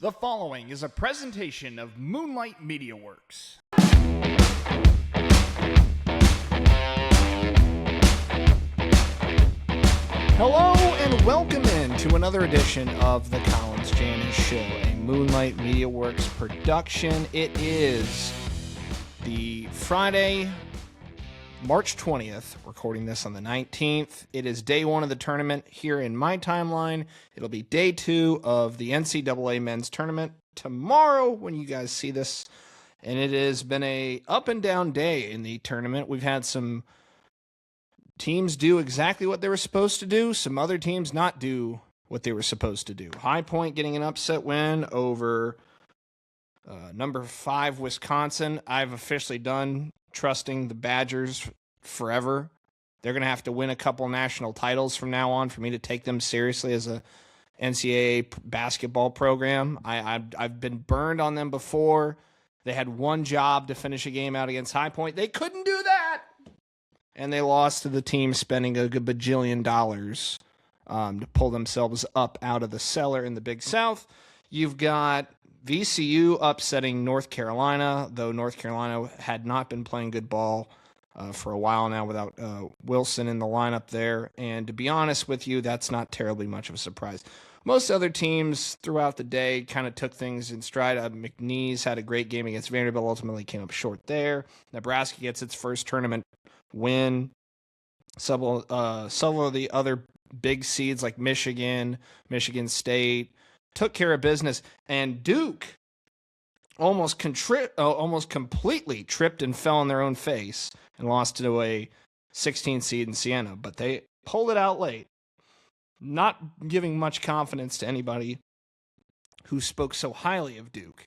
The following is a presentation of Moonlight Media Works. Hello and welcome in to another edition of the Janus Show, a Moonlight Media Works production. It is the Friday, March 20th, recording this on the 19th. It is day one of the tournament here in my timeline. It'll be day two of the NCAA men's tournament tomorrow when you guys see this. And it has been a up and down day in the tournament. We've had some teams do exactly what they were supposed to do. Some other teams not do what they were supposed to do. High Point getting an upset win over number 5 Wisconsin. I've officially done trusting the Badgers forever. They're going to have to win a couple national titles from now on for me to take them seriously as a NCAA basketball program. I've been burned on them before. They had one job to finish a game out against High Point. They couldn't do that. And they lost to the team spending a good bajillion dollars to pull themselves up out of the cellar in the Big South. You've got VCU upsetting North Carolina, though North Carolina had not been playing good ball for a while now without Wilson in the lineup there. And to be honest with you, that's not terribly much of a surprise. Most other teams throughout the day kind of took things in stride. McNeese had a great game against Vanderbilt, ultimately came up short there. Nebraska gets its first tournament win. Several of the other big seeds like Michigan State took care of business, and Duke almost completely tripped and fell on their own face and lost to a 16 seed in Siena, but they pulled it out late. Not giving much confidence to anybody who spoke so highly of Duke.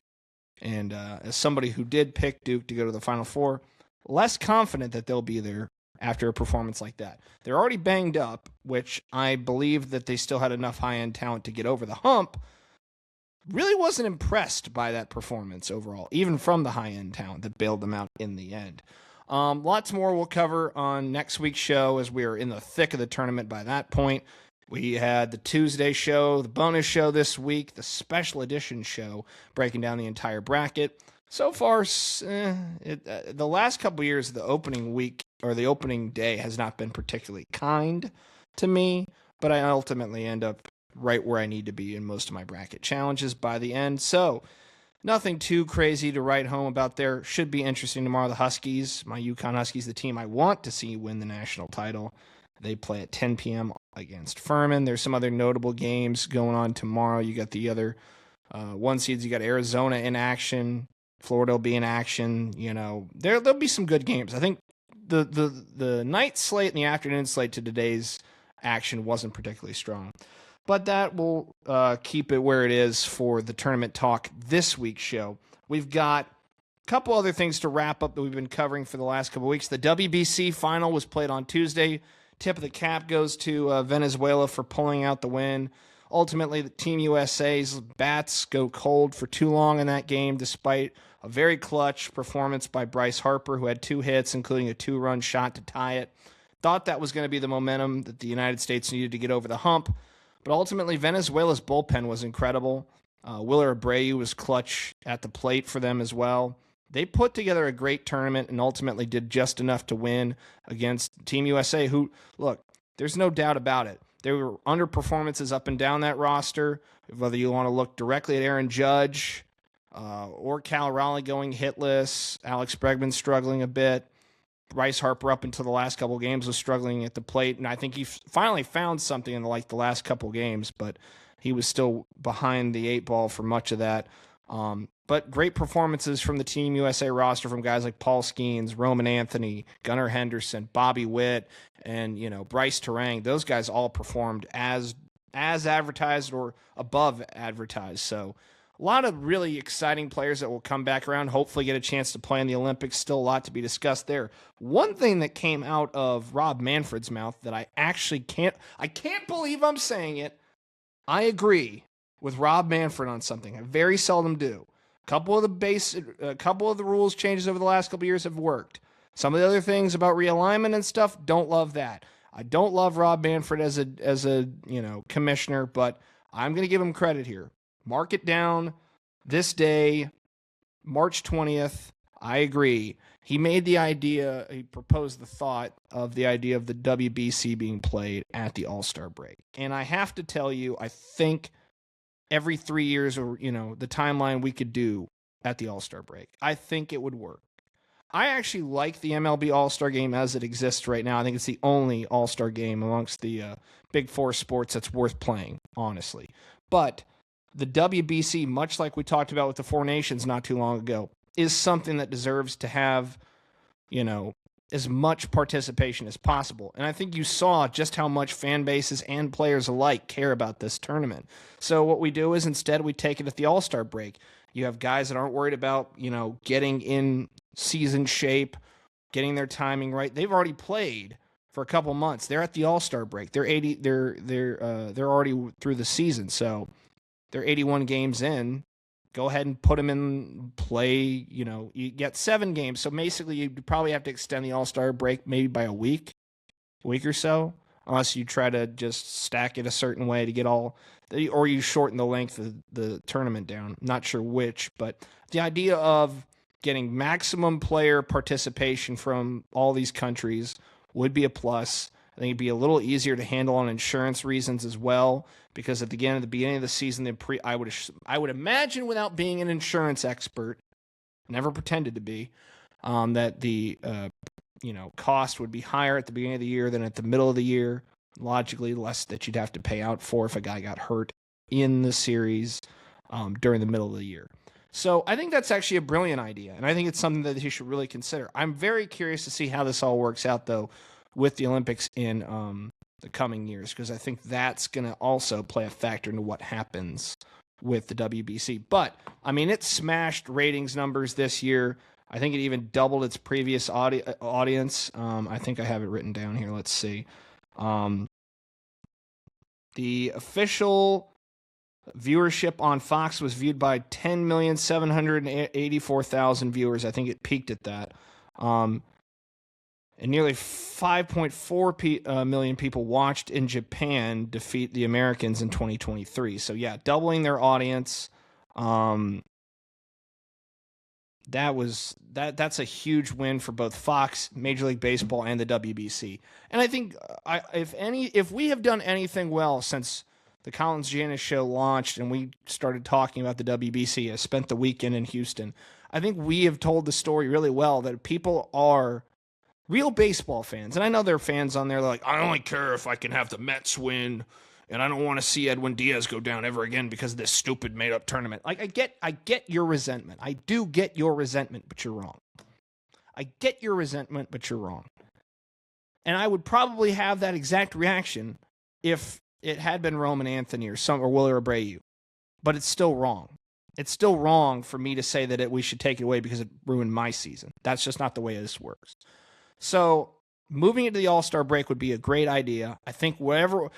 And as somebody who did pick Duke to go to the Final Four, less confident that they'll be there after a performance like that. They're already banged up, which I believe that they still had enough high-end talent to get over the hump. Really wasn't impressed by that performance overall, even from the high-end talent that bailed them out in the end. Lots more we'll cover on next week's show as we are in the thick of the tournament by that point. We had the Tuesday show, the bonus show this week, the special edition show, breaking down the entire bracket. So far, the last couple of years, the opening week or the opening day has not been particularly kind to me, but I ultimately end up right where I need to be in most of my bracket challenges by the end. So nothing too crazy to write home about there. Should be interesting tomorrow. The Huskies, my UConn Huskies, the team I want to see win the national title. They play at 10 p.m. against Furman. There's some other notable games going on tomorrow. You got the other one seeds. You got Arizona in action. Florida will be in action. You know, there'll be some good games. I think the night slate and the afternoon slate to today's action wasn't particularly strong. But that will keep it where it is for the tournament talk this week's show. We've got a couple other things to wrap up that we've been covering for the last couple of weeks. The WBC final was played on Tuesday. Tip of the cap goes to Venezuela for pulling out the win. Ultimately, the Team USA's bats go cold for too long in that game, despite a very clutch performance by Bryce Harper, who had 2 hits, including a 2-run shot to tie it. Thought that was going to be the momentum that the United States needed to get over the hump. But ultimately, Venezuela's bullpen was incredible. Willer Abreu was clutch at the plate for them as well. They put together a great tournament and ultimately did just enough to win against Team USA, who, look, there's no doubt about it. There were underperformances up and down that roster, whether you want to look directly at Aaron Judge or Cal Raleigh going hitless, Alex Bregman struggling a bit. Bryce Harper up until the last couple of games was struggling at the plate, and I think he finally found something in the last couple of games, but he was still behind the 8 ball for much of that. But great performances from the Team USA roster from guys like Paul Skeens, Roman Anthony, Gunnar Henderson, Bobby Witt, and Bryce Terang. Those guys all performed as advertised or above advertised. So a lot of really exciting players that will come back around, hopefully get a chance to play in the Olympics. Still a lot to be discussed there. One thing that came out of Rob Manfred's mouth that I can't believe I'm saying it. I agree with Rob Manfred on something. I very seldom do. A couple of the rules changes over the last couple of years have worked. Some of the other things about realignment and stuff, don't love that. I don't love Rob Manfred as a commissioner, but I'm going to give him credit here. Mark it down this day, March 20th. I agree. He proposed the thought of the idea of the WBC being played at the All-Star break. And I have to tell you, I think every 3 years, or, the timeline we could do at the All-Star break, I think it would work. I actually like the MLB All-Star game as it exists right now. I think it's the only All-Star game amongst the big four sports that's worth playing, honestly. But the WBC, much like we talked about with the Four Nations not too long ago, is something that deserves to have, as much participation as possible. And I think you saw just how much fan bases and players alike care about this tournament. So what we do is instead we take it at the All-Star break. You have guys that aren't worried about, getting in season shape, getting their timing right. They've already played for a couple months. They're at the All-Star break. They're already through the season. So they're 81 games in. Go ahead and put them in play. You get 7 games. So basically, you probably have to extend the All-Star break maybe by a week or so, unless you try to just stack it a certain way to get or you shorten the length of the tournament down. Not sure which, but the idea of getting maximum player participation from all these countries would be a plus. I think it'd be a little easier to handle on insurance reasons as well, because at the beginning of the season, I would imagine, without being an insurance expert, never pretended to be, that the cost would be higher at the beginning of the year than at the middle of the year. Logically, less that you'd have to pay out for if a guy got hurt in the series during the middle of the year. So I think that's actually a brilliant idea, and I think it's something that he should really consider. I'm very curious to see how this all works out, though, with the Olympics in the coming years, because I think that's going to also play a factor into what happens with the WBC. But, it smashed ratings numbers this year. I think it even doubled its previous audience. I think I have it written down here. Let's see. The official viewership on Fox was viewed by 10,784,000 viewers. I think it peaked at that. And nearly 5.4 million people watched in Japan defeat the Americans in 2023. So yeah, doubling their audience. That's a huge win for both Fox, Major League Baseball, and the WBC. And I think if we have done anything well since the Collins Janus show launched and we started talking about the WBC, I spent the weekend in Houston, I think we have told the story really well that people are real baseball fans. And I know there are fans on there that are like, I only care if I can have the Mets win, and I don't want to see Edwin Diaz go down ever again because of this stupid made-up tournament. Like, I get your resentment. I do get your resentment, but you're wrong. I get your resentment, but you're wrong. And I would probably have that exact reaction if it had been Roman Anthony or Willie Abreu. But it's still wrong. It's still wrong for me to say that we should take it away because it ruined my season. That's just not the way this works. So moving it to the All-Star break would be a great idea. I think we're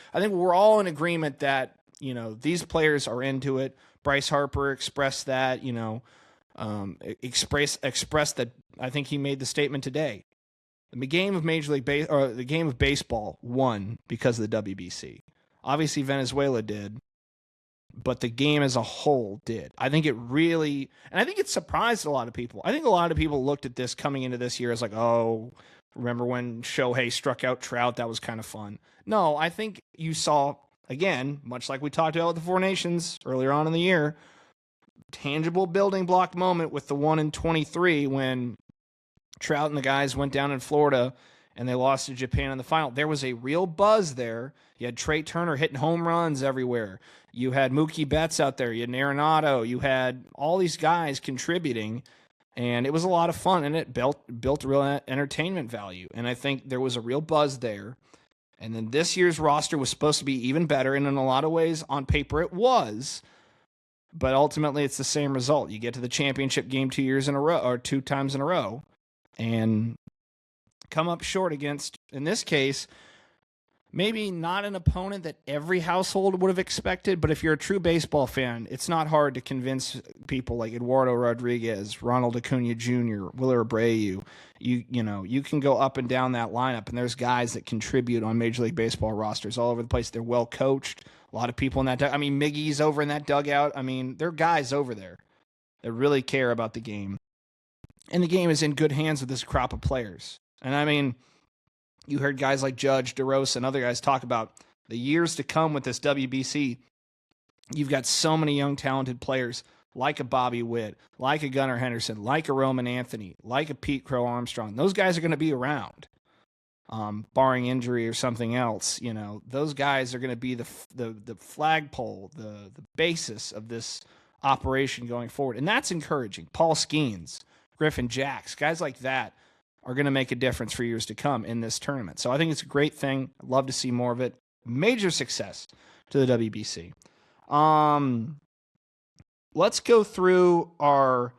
all in agreement that, these players are into it. Bryce Harper expressed that, expressed that. I think he made the statement today. The game of the game of baseball won because of the WBC. Obviously Venezuela did, but the game as a whole did. I think it really, and I think it surprised a lot of people. I think a lot of people looked at this coming into this year as like, oh, remember when Shohei struck out Trout? That was kind of fun. No, I think you saw, again, much like we talked about with the Four Nations earlier on in the year, tangible building block moment with the 1 in 23 when Trout and the guys went down in Florida and they lost to Japan in the final. There was a real buzz there. You had Trey Turner hitting home runs everywhere. You had Mookie Betts out there. You had Arenado. You had all these guys contributing, and it was a lot of fun, and it built real entertainment value. And I think there was a real buzz there. And then this year's roster was supposed to be even better, and in a lot of ways, on paper, it was. But ultimately, it's the same result. You get to the championship game 2 years in a row, or 2 times in a row, and come up short against, in this case, maybe not an opponent that every household would have expected, but if you're a true baseball fan, it's not hard to convince people like Eduardo Rodriguez, Ronald Acuna Jr., Willie Abreu. You can go up and down that lineup, and there's guys that contribute on Major League Baseball rosters all over the place. They're well coached. A A lot of people in that I mean, Miggy's over in that dugout. I mean, there are guys over there that really care about the game. And the game is in good hands with this crop of players. And I mean, you heard guys like Judge, DeRosa, and other guys talk about the years to come with this WBC. You've got so many young, talented players like a Bobby Witt, like a Gunnar Henderson, like a Roman Anthony, like a Pete Crow Armstrong. Those guys are going to be around, barring injury or something else. You know, those guys are going to be the flagpole, the basis of this operation going forward. And that's encouraging. Paul Skeens, Griffin Jacks, guys like that are going to make a difference for years to come in this tournament. So I think it's a great thing. I'd love to see more of it. Major success to the WBC. Let's go through our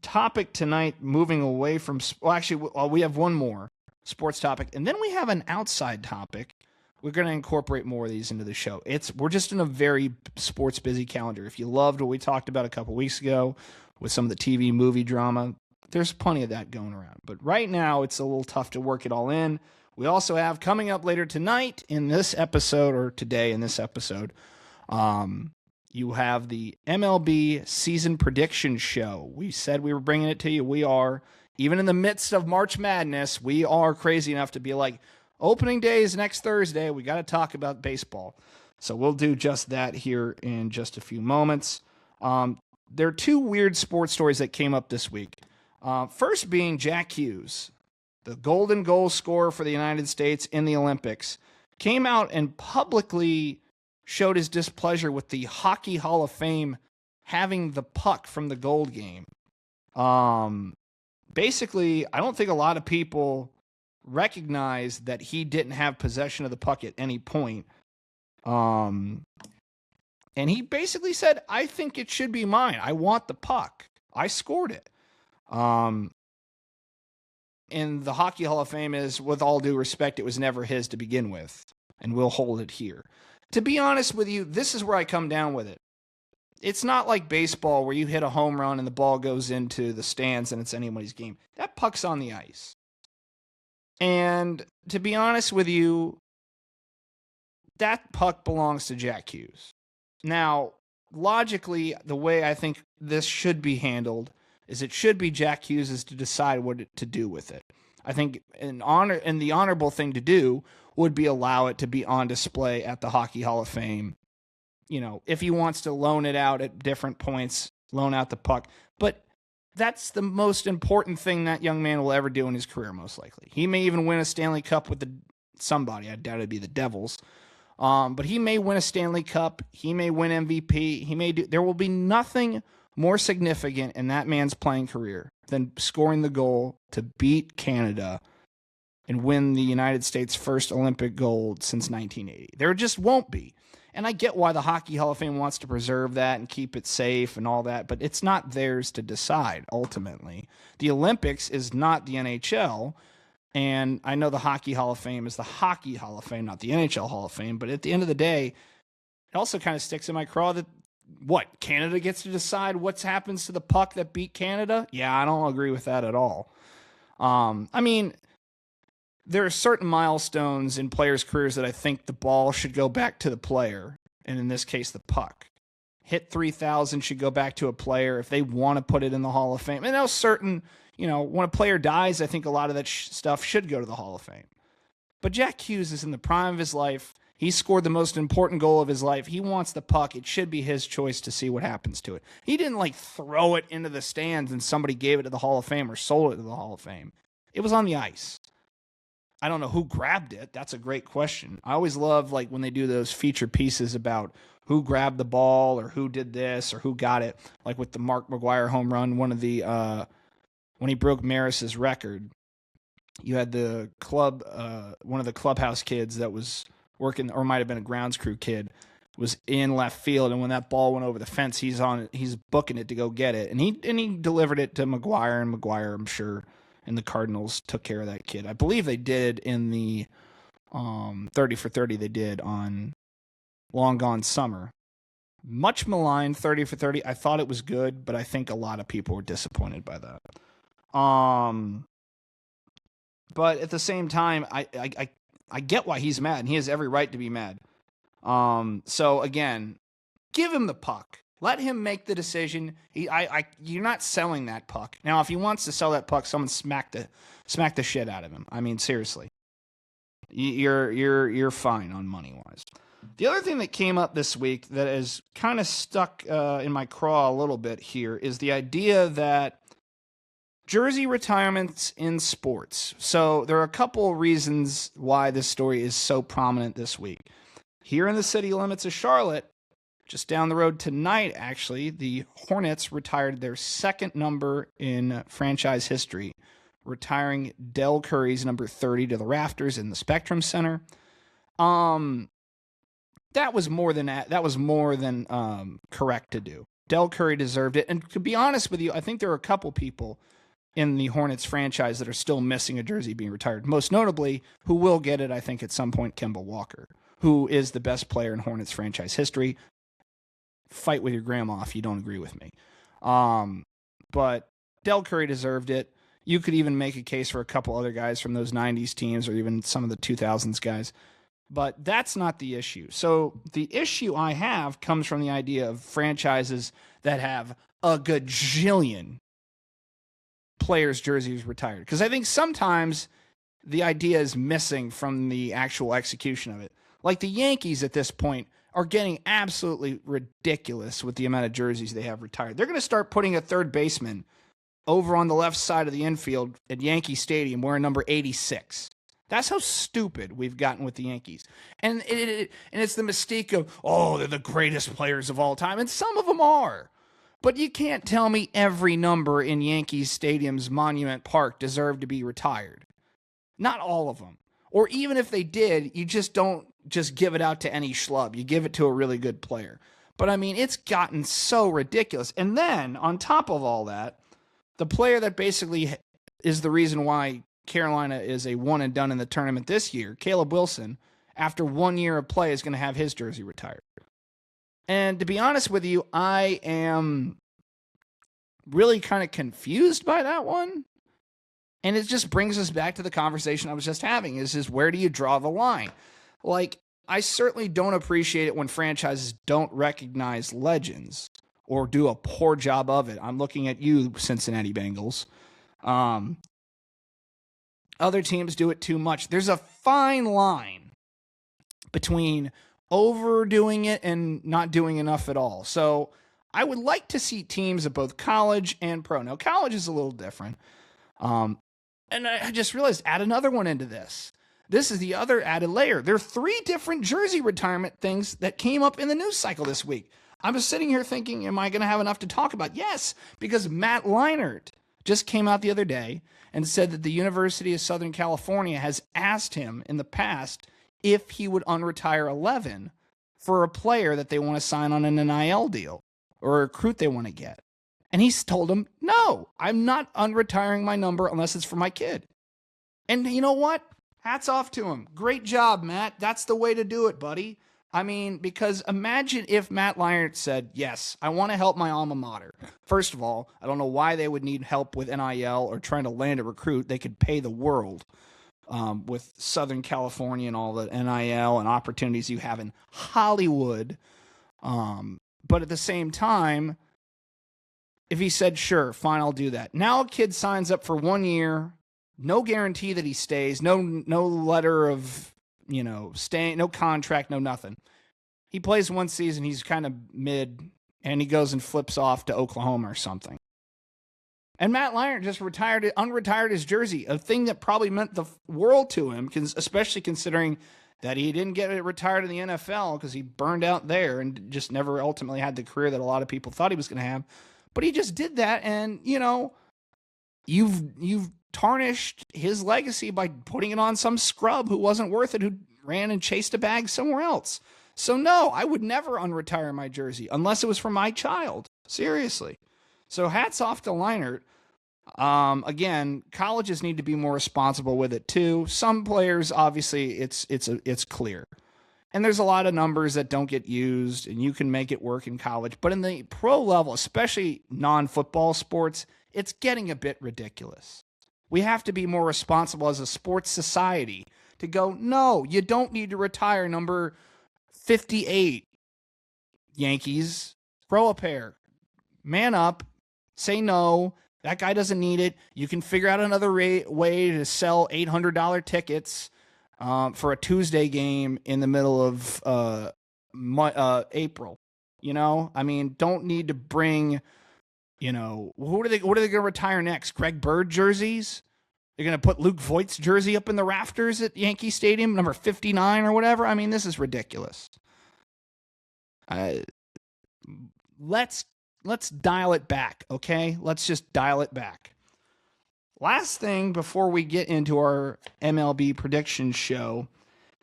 topic tonight, moving away from, well, actually, we have one more sports topic, and then we have an outside topic. We're going to incorporate more of these into the show. We're just in a very sports busy calendar. If you loved what we talked about a couple weeks ago with some of the TV movie drama, there's plenty of that going around. But right now, it's a little tough to work it all in. We also have coming up later tonight in this episode, or today in this episode, you have the MLB Season Predictions show. We said we were bringing it to you. We are. Even in the midst of March Madness, we are crazy enough to be like, opening day is next Thursday. We got to talk about baseball. So we'll do just that here in just a few moments. There are two weird sports stories that came up this week. First being Jack Hughes, the golden goal scorer for the United States in the Olympics, came out and publicly showed his displeasure with the Hockey Hall of Fame having the puck from the gold game. Basically, I don't think a lot of people recognize that he didn't have possession of the puck at any point. And he basically said, I think it should be mine. I want the puck. I scored it. And the Hockey Hall of Fame is, with all due respect, it was never his to begin with, and we'll hold it here. To be honest with you, this is where I come down with it. It's not like baseball where you hit a home run and the ball goes into the stands and it's anybody's game. That puck's on the ice. And to be honest with you, that puck belongs to Jack Hughes. Now, logically, the way I think this should be handled is it should be Jack Hughes' to decide what to do with it. I think the honorable thing to do would be allow it to be on display at the Hockey Hall of Fame. You know, if he wants to loan it out at different points, loan out the puck. But that's the most important thing that young man will ever do in his career, most likely. He may even win a Stanley Cup with somebody. I doubt it'd be the Devils. But he may win a Stanley Cup. He may win MVP. There will be nothing more significant in that man's playing career than scoring the goal to beat Canada and win the United States' first Olympic gold since 1980. There just won't be. And I get why the Hockey Hall of Fame wants to preserve that and keep it safe and all that, but it's not theirs to decide, ultimately. The Olympics is not the NHL, and I know the Hockey Hall of Fame is the Hockey Hall of Fame, not the NHL Hall of Fame, but at the end of the day, it also kind of sticks in my craw that, Canada gets to decide what happens to the puck that beat Canada? Yeah, I don't agree with that at all. I mean, there are certain milestones in players' careers that I think the ball should go back to the player, and in this case, the puck. Hit 3,000 should go back to a player if they want to put it in the Hall of Fame. And those certain, when a player dies, I think a lot of that stuff should go to the Hall of Fame. But Jack Hughes is in the prime of his life. He scored the most important goal of his life. He wants the puck. It should be his choice to see what happens to it. He didn't throw it into the stands and somebody gave it to the Hall of Fame or sold it to the Hall of Fame. It was on the ice. I don't know who grabbed it. That's a great question. I always love when they do those feature pieces about who grabbed the ball or who did this or who got it. Like with the Mark McGwire home run, when he broke Maris's record, you had the club, one of the clubhouse kids that was working, or might have been a grounds crew kid, was in left field, and when that ball went over the fence, he's booking it to go get it, and he delivered it to McGwire, and McGwire, I'm sure, and the Cardinals took care of that kid. I believe they did in the 30 for 30 they did on Long Gone Summer. Much maligned 30 for 30. I thought it was good, but I think a lot of people were disappointed by that. But at the same time, I get why he's mad, and he has every right to be mad. So again, give him the puck. Let him make the decision. You're not selling that puck. Now, if he wants to sell that puck, someone smack the shit out of him. I mean, seriously, you're fine on money wise. The other thing that came up this week that is kind of stuck in my craw a little bit here is the idea that jersey retirements in sports. So there are a couple of reasons why this story is so prominent this week. Here in the city limits of Charlotte, just down the road tonight, actually, the Hornets retired their second number in franchise history, retiring Del Curry's number 30 to the rafters in the Spectrum Center. That was more than correct to do. Del Curry deserved it. And to be honest with you, I think there are a couple people in the Hornets franchise that are still missing a jersey being retired. Most notably, who will get it, I think, at some point, Kemba Walker, who is the best player in Hornets franchise history. Fight with your grandma if you don't agree with me. But Del Curry deserved it. You could even make a case for a couple other guys from those 90s teams or even some of the 2000s guys. But that's not the issue. So the issue I have comes from the idea of franchises that have a gajillion players' jerseys retired. Because I think sometimes the idea is missing from the actual execution of it. Like the Yankees at this point are getting absolutely ridiculous with the amount of jerseys they have retired. They're going to start putting a third baseman over on the left side of the infield at Yankee Stadium wearing number 86. That's how stupid we've gotten with the Yankees. And it's the mystique of, oh, they're the greatest players of all time. And some of them are. But you can't tell me every number in Yankees Stadium's Monument Park deserved to be retired. Not all of them. Or even if they did, you just don't just give it out to any schlub. You give it to a really good player. But I mean, it's gotten so ridiculous. And then, on top of all that, the player that basically is the reason why Carolina is a one and done in the tournament this year, Caleb Wilson, after 1 year of play, is going to have his jersey retired. And to be honest with you, I am really kind of confused by that one. And it just brings us back to the conversation I was just having, is where do you draw the line? Like, I certainly don't appreciate it when franchises don't recognize legends or do a poor job of it. I'm looking at you, Cincinnati Bengals. Other teams do it too much. There's a fine line between overdoing it and not doing enough at all. So I would like to see teams of both college and pro. Now, college is a little different. And I just realized, add another one into this. This is the other added layer. There are 3 different jersey retirement things that came up in the news cycle this week. I'm just sitting here thinking, am I going to have enough to talk about? Yes, because Matt Leinart just came out the other day and said that the University of Southern California has asked him in the past if he would unretire 11 for a player that they want to sign on an NIL deal or a recruit they want to get. And he's told him, no, I'm not unretiring my number unless it's for my kid. And you know what? Hats off to him. Great job, Matt. That's the way to do it, buddy. I mean, because imagine if Matt Leinart said, yes, I want to help my alma mater. First of all, I don't know why they would need help with NIL or trying to land a recruit. They could pay the world with Southern California and all the NIL and opportunities you have in Hollywood. But at the same time, if he said, sure, fine, I'll do that. Now a kid signs up for 1 year, no guarantee that he stays, no letter of, staying, no contract, no nothing. He plays 1 season, he's kind of mid, and he goes and flips off to Oklahoma or something. And Matt Leinart just unretired his jersey, a thing that probably meant the world to him, especially considering that he didn't get it retired in the NFL because he burned out there and just never ultimately had the career that a lot of people thought he was going to have. But he just did that, and, you've tarnished his legacy by putting it on some scrub who wasn't worth it, who ran and chased a bag somewhere else. So no, I would never unretire my jersey unless it was for my child. Seriously. So hats off to Leinart. Again, colleges need to be more responsible with it too. Some players, obviously, it's clear. And there's a lot of numbers that don't get used, and you can make it work in college. But in the pro level, especially non-football sports, it's getting a bit ridiculous. We have to be more responsible as a sports society to go, no, you don't need to retire number 58. Yankees, throw a pair. Man up. Say no. That guy doesn't need it. You can figure out another way to sell $800 tickets for a Tuesday game in the middle of April. You know, I mean, don't need to bring, you know, what are they going to retire next? Greg Bird jerseys? They're going to put Luke Voigt's jersey up in the rafters at Yankee Stadium, number 59 or whatever. I mean, this is ridiculous. Let's dial it back, okay? Let's just dial it back. Last thing before we get into our MLB prediction show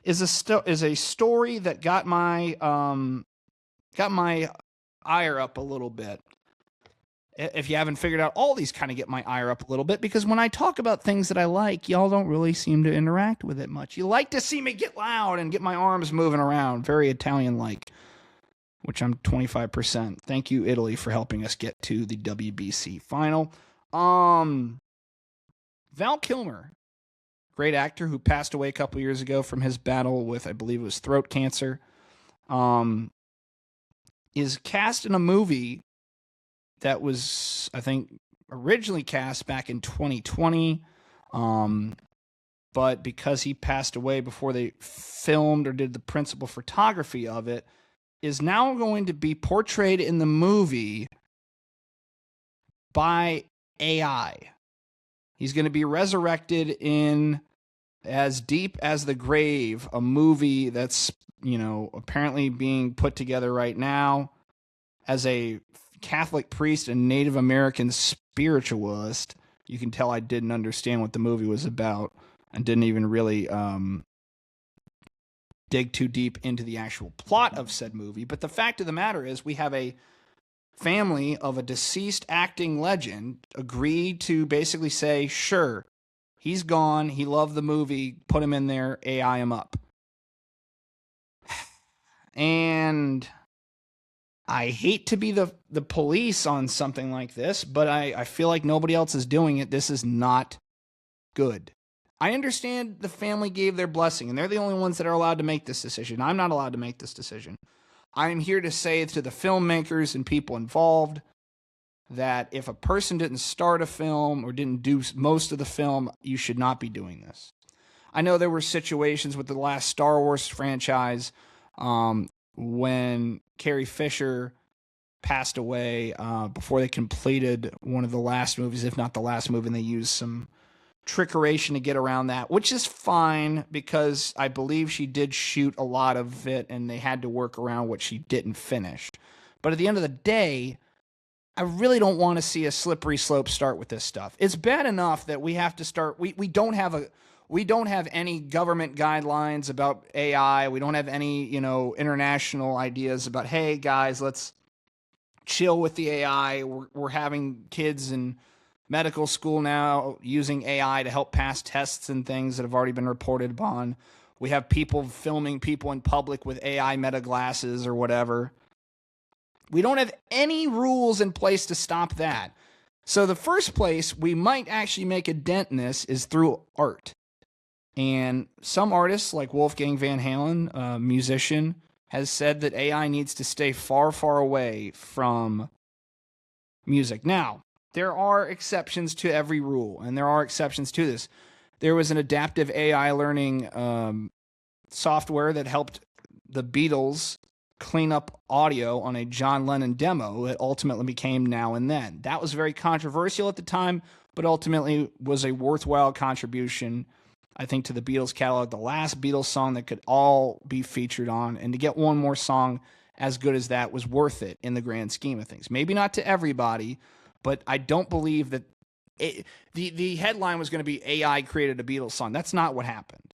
is a story that got my ire up a little bit. If you haven't figured out, all these kind of get my ire up a little bit, because when I talk about things that I like, y'all don't really seem to interact with it much. You like to see me get loud and get my arms moving around, very Italian-like, which I'm 25%. Thank you, Italy, for helping us get to the WBC final. Val Kilmer, great actor who passed away a couple years ago from his battle with, I believe it was throat cancer, is cast in a movie that was, I think, originally cast back in 2020, but because he passed away before they filmed or did the principal photography of it, is now going to be portrayed in the movie by AI. He's going to be resurrected in As Deep as the Grave, a movie that's, you know, apparently being put together right now as a Catholic priest and Native American spiritualist. You can tell I didn't understand what the movie was about and didn't even really dig too deep into the actual plot of said movie. But the fact of the matter is, we have a family of a deceased acting legend agree to basically say, sure, he's gone, he loved the movie, put him in there, AI him up. And I hate to be the police on something like this, but I feel like nobody else is doing it. This is not good. I understand the family gave their blessing, and they're the only ones that are allowed to make this decision. I'm not allowed to make this decision. I'm here to say to the filmmakers and people involved that if a person didn't start a film or didn't do most of the film, you should not be doing this. I know there were situations with the last Star Wars franchise when Carrie Fisher passed away before they completed one of the last movies, if not the last movie, and they used some trickeration to get around that, which is fine because I believe she did shoot a lot of it and they had to work around what she didn't finish. But at the end of the day, I really don't want to see a slippery slope start with this stuff. It's bad enough that we have to start. We don't have any government guidelines about AI. We don't have any, you know, international ideas about, hey guys, let's chill with the AI. We're having kids in medical school now using AI to help pass tests and things that have already been reported upon. We have people filming people in public with AI meta glasses or whatever. We don't have any rules in place to stop that. So the first place we might actually make a dent in this is through art. And some artists like Wolfgang Van Halen, a musician, has said that AI needs to stay far, far away from music. Now, there are exceptions to every rule, and there are exceptions to this. There was an adaptive AI learning software that helped the Beatles clean up audio on a John Lennon demo that ultimately became Now and Then. That was very controversial at the time, but ultimately was a worthwhile contribution, I think, to the Beatles catalog, the last Beatles song that could all be featured on, and to get one more song as good as that was worth it in the grand scheme of things. Maybe not to everybody, but I don't believe that the headline was going to be AI created a Beatles song. That's not what happened.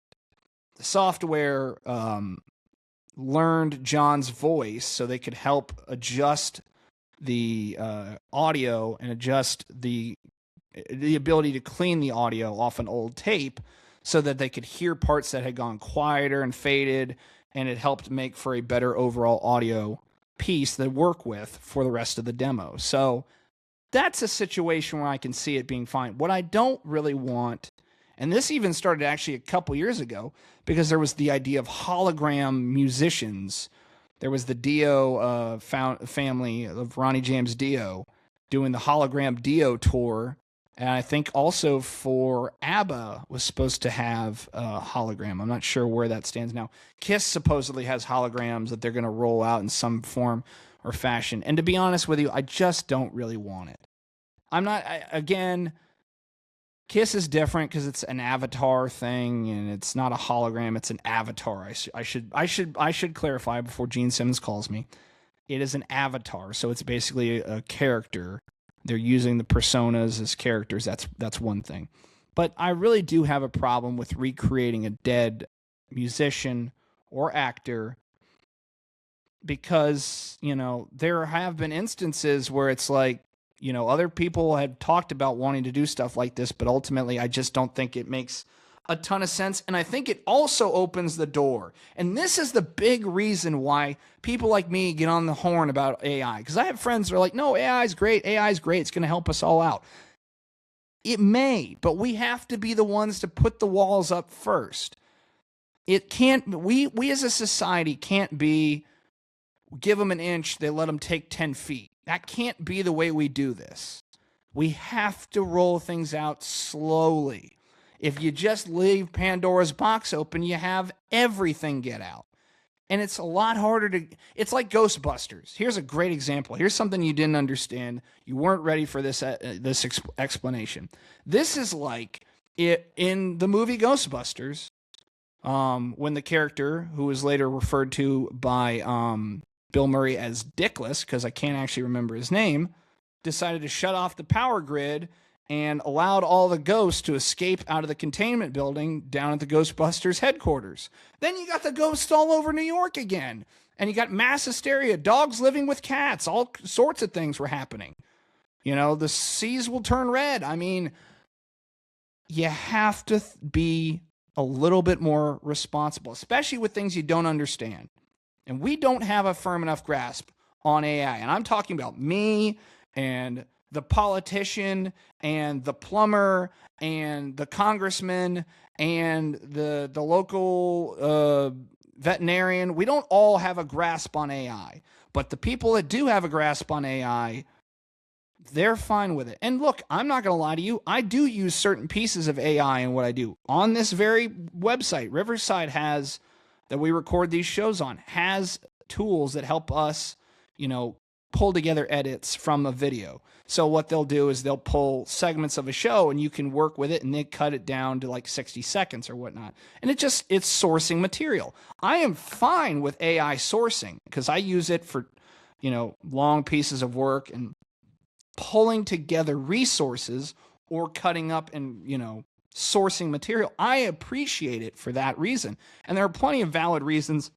The software learned John's voice so they could help adjust the audio and adjust the ability to clean the audio off an old tape so that they could hear parts that had gone quieter and faded, and it helped make for a better overall audio piece to work with for the rest of the demo. So that's a situation where I can see it being fine. What I don't really want And this even started actually a couple years ago because there was the idea of hologram musicians. There was the Dio family of Ronnie James Dio doing the hologram Dio tour. And I think also for ABBA was supposed to have a hologram. I'm not sure where that stands now. Kiss supposedly has holograms that they're going to roll out in some form or fashion. And to be honest with you, I just don't really want it. I'm not, again, Kiss is different because it's an avatar thing and it's not a hologram, it's an avatar. I should clarify before Gene Simmons calls me. It is an avatar, so it's basically a character. They're using the personas as characters. That's one thing. But I really do have a problem with recreating a dead musician or actor because, there have been instances where it's like, other people had talked about wanting to do stuff like this, but ultimately I just don't think it makes a ton of sense. And I think it also opens the door. And this is the big reason why people like me get on the horn about AI. Because I have friends that are like, no, AI is great. AI is great. It's going to help us all out. It may, but we have to be the ones to put the walls up first. It can't, we as a society can't be, give them an inch, they let them take 10 feet. That can't be the way we do this. We have to roll things out slowly. If you just leave Pandora's box open, you have everything get out. And it's a lot harder to, it's like Ghostbusters. Here's a great example. Here's something you didn't understand. You weren't ready for this explanation. This is like in the movie Ghostbusters, when the character, who was later referred to by Bill Murray as Dickless, because I can't actually remember his name, decided to shut off the power grid and allowed all the ghosts to escape out of the containment building down at the Ghostbusters headquarters. Then you got the ghosts all over New York again. And you got mass hysteria, dogs living with cats, all sorts of things were happening. The seas will turn red. I mean, you have to be a little bit more responsible, especially with things you don't understand. And we don't have a firm enough grasp on AI. And I'm talking about me and the politician and the plumber and the congressman and the local veterinarian. We don't all have a grasp on AI. But the people that do have a grasp on AI, they're fine with it. And look, I'm not going to lie to you. I do use certain pieces of AI in what I do. On this very website, Riverside has, that we record these shows on, has tools that help us, pull together edits from a video. So what they'll do is they'll pull segments of a show and you can work with it and they cut it down to like 60 seconds or whatnot. And it's sourcing material. I am fine with AI sourcing because I use it for, long pieces of work and pulling together resources or cutting up and, sourcing material. I appreciate it for that reason. And there are plenty of valid reasons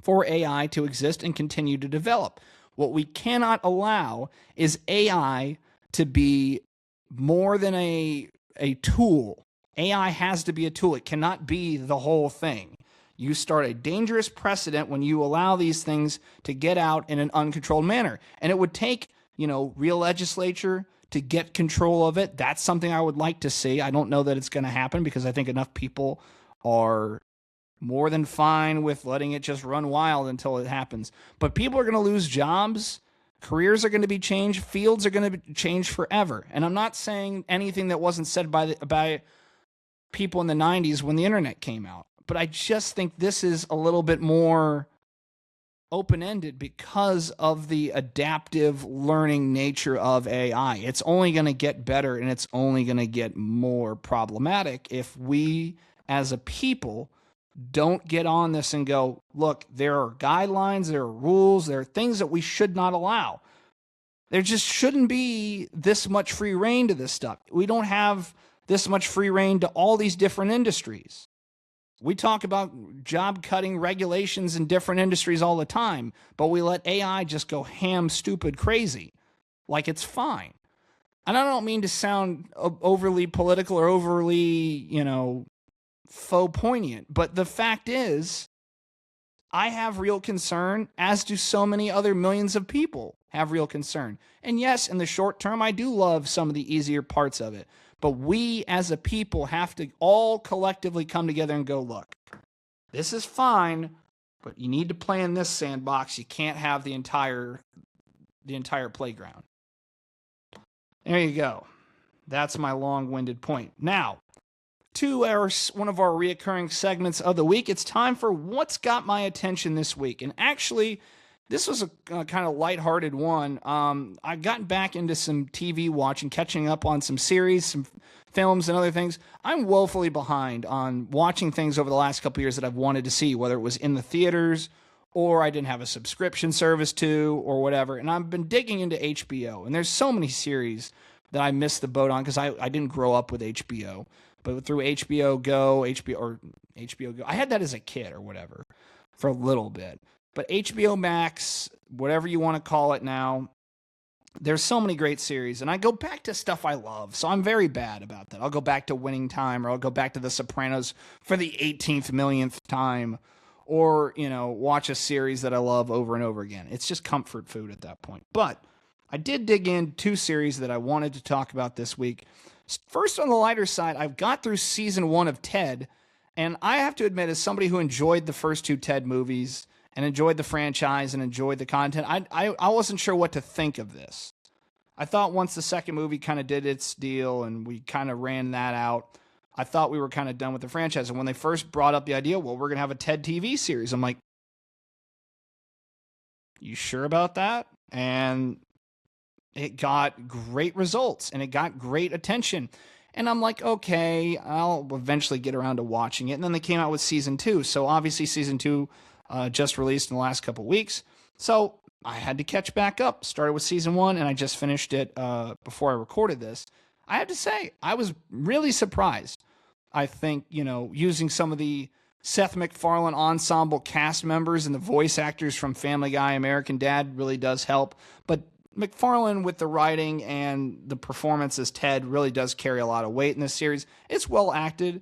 for AI to exist and continue to develop. What we cannot allow is AI to be more than a tool. AI has to be a tool. It cannot be the whole thing. You start a dangerous precedent when you allow these things to get out in an uncontrolled manner. And it would take, real legislature to get control of it. That's something I would like to see. I don't know that it's going to happen because I think enough people are more than fine with letting it just run wild until it happens. But people are going to lose jobs. Careers are going to be changed. Fields are going to be changed forever. And I'm not saying anything that wasn't said by people in the 90s when the internet came out. But I just think this is a little bit more open-ended because of the adaptive learning nature of AI. It's only going to get better and it's only going to get more problematic if we as a people don't get on this and go, look, there are guidelines, there are rules, there are things that we should not allow. There just shouldn't be this much free reign to this stuff. We don't have this much free reign to all these different industries. We talk about job-cutting regulations in different industries all the time, but we let AI just go ham, stupid, crazy, like it's fine. And I don't mean to sound overly political or overly, faux poignant, but the fact is, I have real concern, as do so many other millions of people have real concern. And yes, in the short term, I do love some of the easier parts of it. But we as a people have to all collectively come together and go, look, this is fine, but you need to play in this sandbox. You can't have the entire playground. There you go. That's my long-winded point. Now, to one of our reoccurring segments of the week, it's time for What's Got My Attention This Week. And actually, this was a kind of lighthearted one. I've gotten back into some TV watching, catching up on some series, some films, and other things. I'm woefully behind on watching things over the last couple of years that I've wanted to see, whether it was in the theaters or I didn't have a subscription service to or whatever. And I've been digging into HBO, and there's so many series that I missed the boat on because I didn't grow up with HBO. But through HBO Go, HBO Go, I had that as a kid or whatever for a little bit. But HBO Max, whatever you want to call it now, there's so many great series. And I go back to stuff I love, so I'm very bad about that. I'll go back to Winning Time, or I'll go back to The Sopranos for the 18th millionth time, or, watch a series that I love over and over again. It's just comfort food at that point. But I did dig in 2 series that I wanted to talk about this week. First, on the lighter side, I've got through season 1 of Ted, and I have to admit, as somebody who enjoyed the first 2 Ted movies and enjoyed the franchise and enjoyed the content, I wasn't sure what to think of this. I thought once the second movie kind of did its deal and we kind of ran that out, I thought we were kind of done with the franchise. And when they first brought up the idea, well, we're going to have a Ted TV series, I'm like, you sure about that? And it got great results and it got great attention. And I'm like, okay, I'll eventually get around to watching it. And then they came out with season 2. So obviously season 2 just released in the last couple weeks. So I had to catch back up. Started with season 1 and I just finished it before I recorded this. I have to say, I was really surprised. I think, using some of the Seth MacFarlane ensemble cast members and the voice actors from Family Guy, American Dad really does help. But MacFarlane, with the writing and the performance as Ted, really does carry a lot of weight in this series. It's well acted.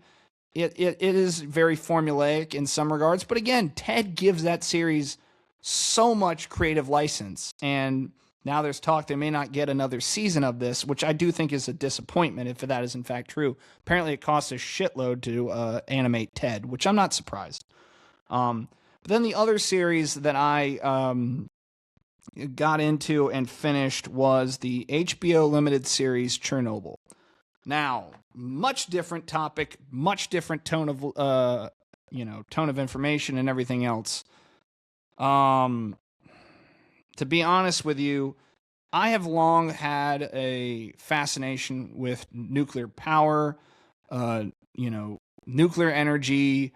It is very formulaic in some regards. But again, Ted gives that series so much creative license. And now there's talk they may not get another season of this, which I do think is a disappointment if that is in fact true. Apparently it costs a shitload to animate Ted, which I'm not surprised. But then the other series that I got into and finished was the HBO limited series Chernobyl. Now, much different topic, much different tone of information and everything else. To be honest with you, I have long had a fascination with nuclear power, nuclear energy,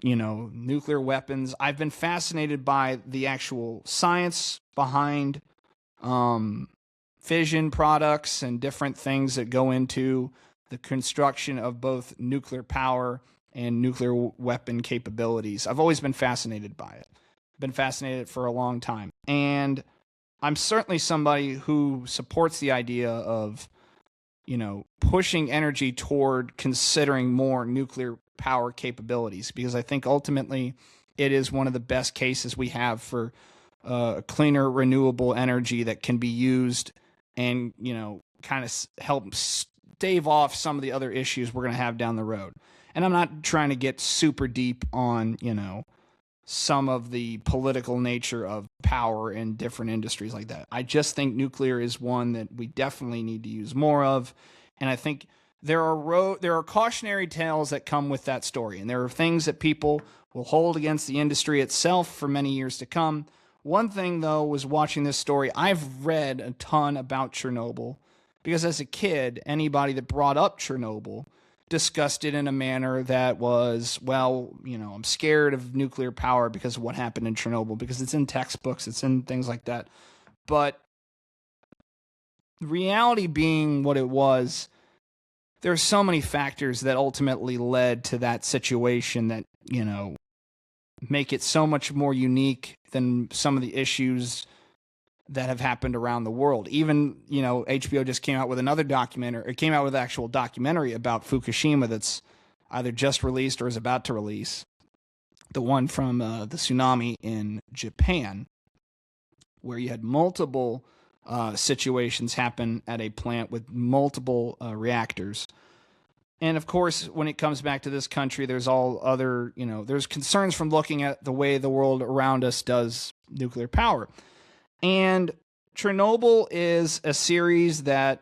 nuclear weapons. I've been fascinated by the actual science behind fission products and different things that go into the construction of both nuclear power and nuclear weapon capabilities. I've always been fascinated by it. Been fascinated for a long time. And I'm certainly somebody who supports the idea of, pushing energy toward considering more nuclear power capabilities, because I think ultimately it is one of the best cases we have for cleaner, renewable energy that can be used and, kind of help stave off some of the other issues we're going to have down the road. And I'm not trying to get super deep on, some of the political nature of power in different industries like that. I just think nuclear is one that we definitely need to use more of. And I think there are cautionary tales that come with that story. And there are things that people will hold against the industry itself for many years to come. One thing, though, was watching this story. I've read a ton about Chernobyl because as a kid, anybody that brought up Chernobyl discussed it in a manner that was, well, I'm scared of nuclear power because of what happened in Chernobyl, because it's in textbooks, it's in things like that. But reality being what it was, there are so many factors that ultimately led to that situation that, make it so much more unique than some of the issues that have happened around the world. Even, HBO just came out with another documentary. It came out with an actual documentary about Fukushima that's either just released or is about to release. The one from the tsunami in Japan, where you had multiple situations happen at a plant with multiple reactors. And of course, when it comes back to this country, there's all other, there's concerns from looking at the way the world around us does nuclear power. And Chernobyl is a series that,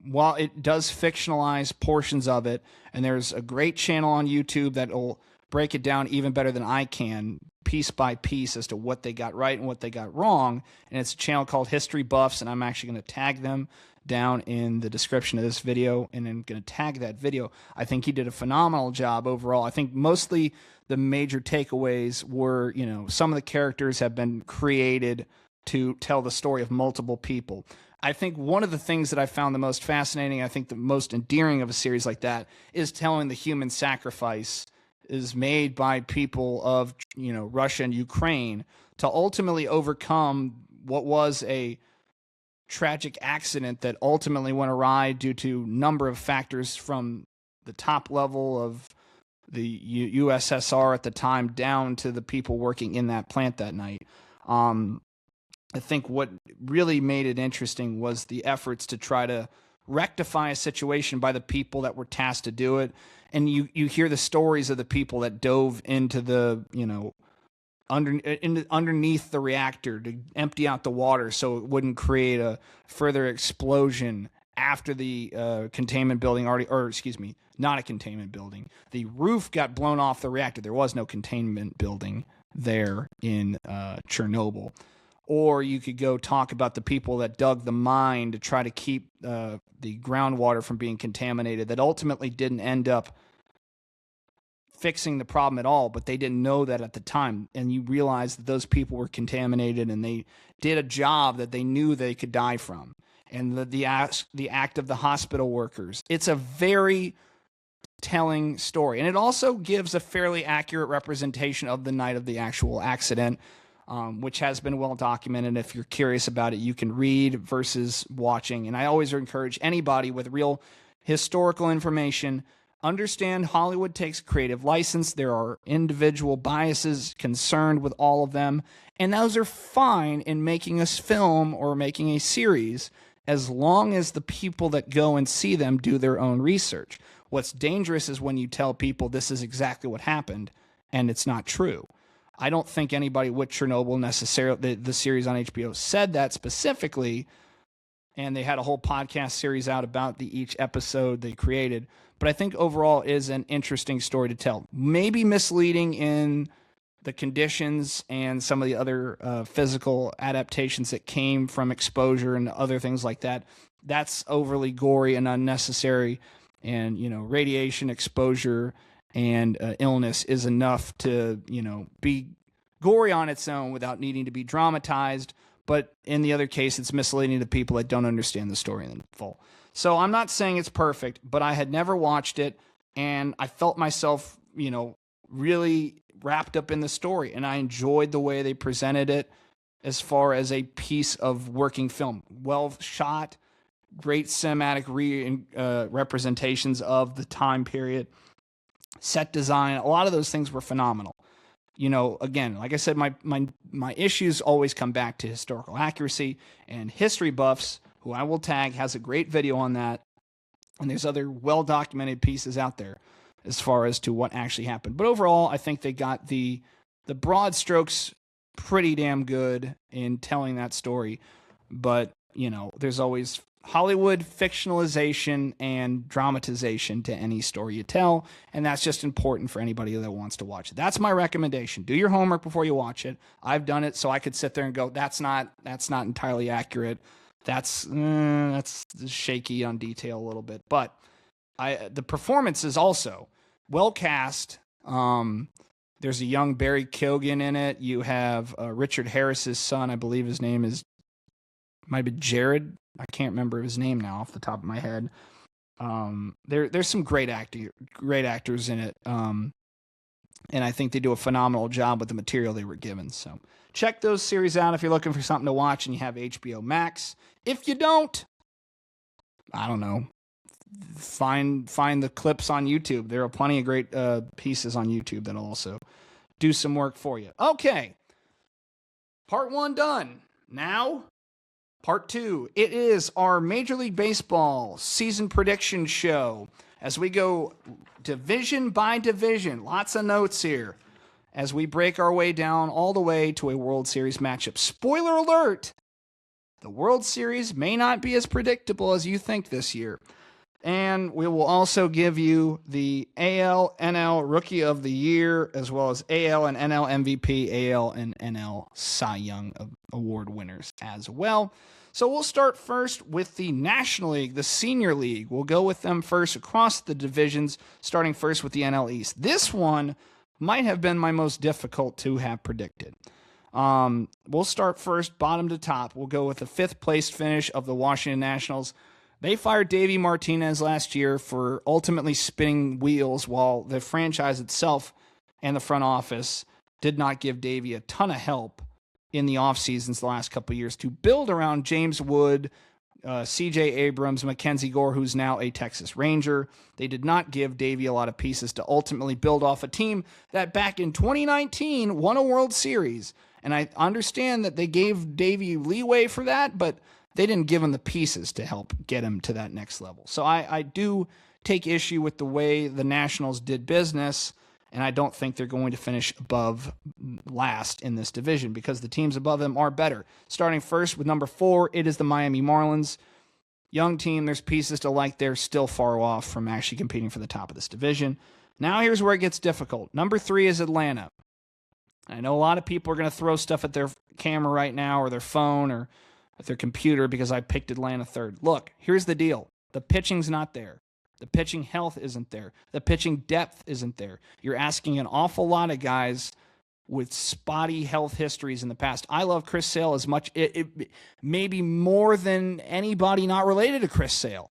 while it does fictionalize portions of it, and there's a great channel on YouTube that'll break it down even better than I can, piece by piece, as to what they got right and what they got wrong. And it's a channel called History Buffs, and I'm actually going to tag them down in the description of this video, and I'm going to tag that video. I think he did a phenomenal job overall. I think mostly the major takeaways were, some of the characters have been created to tell the story of multiple people. I think one of the things that I found the most fascinating, I think the most endearing of a series like that, is telling the human sacrifice is made by people of, Russia and Ukraine to ultimately overcome what was a tragic accident that ultimately went awry due to a number of factors, from the top level of the USSR at the time down to the people working in that plant that night. I think what really made it interesting was the efforts to try to rectify a situation by the people that were tasked to do it. And you hear the stories of the people that dove into the, underneath the reactor to empty out the water so it wouldn't create a further explosion after the containment building not a containment building. The roof got blown off the reactor. There was no containment building there in Chernobyl. Or you could go talk about the people that dug the mine to try to keep the groundwater from being contaminated, that ultimately didn't end up fixing the problem at all, but they didn't know that at the time. And you realize that those people were contaminated, and they did a job that they knew they could die from. And the act of the hospital workers. It's a very telling story. And it also gives a fairly accurate representation of the night of the actual accident, which has been well documented. If you're curious about it, you can read versus watching. And I always encourage anybody with real historical information, understand Hollywood takes creative license. There are individual biases concerned with all of them, and those are fine in making a film or making a series, as long as the people that go and see them do their own research. What's dangerous is when you tell people this is exactly what happened, and it's not true. I don't think anybody with Chernobyl necessarily, the series on HBO, said that specifically, and they had a whole podcast series out about each episode they created. But I think overall is an interesting story to tell. Maybe misleading in the conditions and some of the other physical adaptations that came from exposure and other things like that. That's overly gory and unnecessary. And, radiation exposure and illness is enough to, be gory on its own without needing to be dramatized. But in the other case, it's misleading to people that don't understand the story in full. So I'm not saying it's perfect, but I had never watched it, and I felt myself, really wrapped up in the story, and I enjoyed the way they presented it as far as a piece of working film. Well shot, great cinematic representations of the time period, set design. A lot of those things were phenomenal. Again, like I said, my issues always come back to historical accuracy, and History Buffs, who I will tag, has a great video on that. And there's other well-documented pieces out there as far as to what actually happened. But overall, I think they got the broad strokes pretty damn good in telling that story. But, there's always Hollywood fictionalization and dramatization to any story you tell, and that's just important for anybody that wants to watch it. That's my recommendation. Do your homework before you watch it. I've done it, so I could sit there and go, that's not entirely accurate. That's shaky on detail a little bit. But the performance is also well cast. There's a young Barry Keoghan in it. You have Richard Harris's son. I believe his name might be Jared. I can't remember his name now off the top of my head. There's some great actors in it. And I think they do a phenomenal job with the material they were given. So check those series out if you're looking for something to watch and you have HBO Max. If you don't, I don't know, find the clips on YouTube. There are plenty of great pieces on YouTube that'll also do some work for you. Okay, part one done. Now Part 2. It is our Major League Baseball season prediction show as we go division by division. Lots of notes here as we break our way down all the way to a World Series matchup. Spoiler alert, the World Series may not be as predictable as you think this year. And we will also give you the AL, NL Rookie of the Year, as well as AL and NL MVP, AL and NL Cy Young Award winners as well. So we'll start first with the National League, the Senior League. We'll go with them first across the divisions, starting first with the NL East. This one might have been my most difficult to have predicted. We'll start first, bottom to top. We'll go with the 5th place finish of the Washington Nationals. They fired Davey Martinez last year for ultimately spinning wheels, while the franchise itself and the front office did not give Davey a ton of help in the offseasons the last couple of years to build around James Wood, C.J. Abrams, Mackenzie Gore, who's now a Texas Ranger. They did not give Davey a lot of pieces to ultimately build off a team that back in 2019 won a World Series. And I understand that they gave Davey leeway for that, but they didn't give him the pieces to help get him to that next level. So I do take issue with the way the Nationals did business, and I don't think they're going to finish above last in this division because the teams above them are better. Starting first with number 4, it is the Miami Marlins. Young team, there's pieces to like. They're still far off from actually competing for the top of this division. Now here's where it gets difficult. Number 3 is Atlanta. I know a lot of people are going to throw stuff at their camera right now or their phone or at their computer because I picked Atlanta 3rd. Look, here's the deal. The pitching's not there. The pitching health isn't there. The pitching depth isn't there. You're asking an awful lot of guys with spotty health histories in the past. I love Chris Sale as much, maybe more than anybody not related to Chris Sale.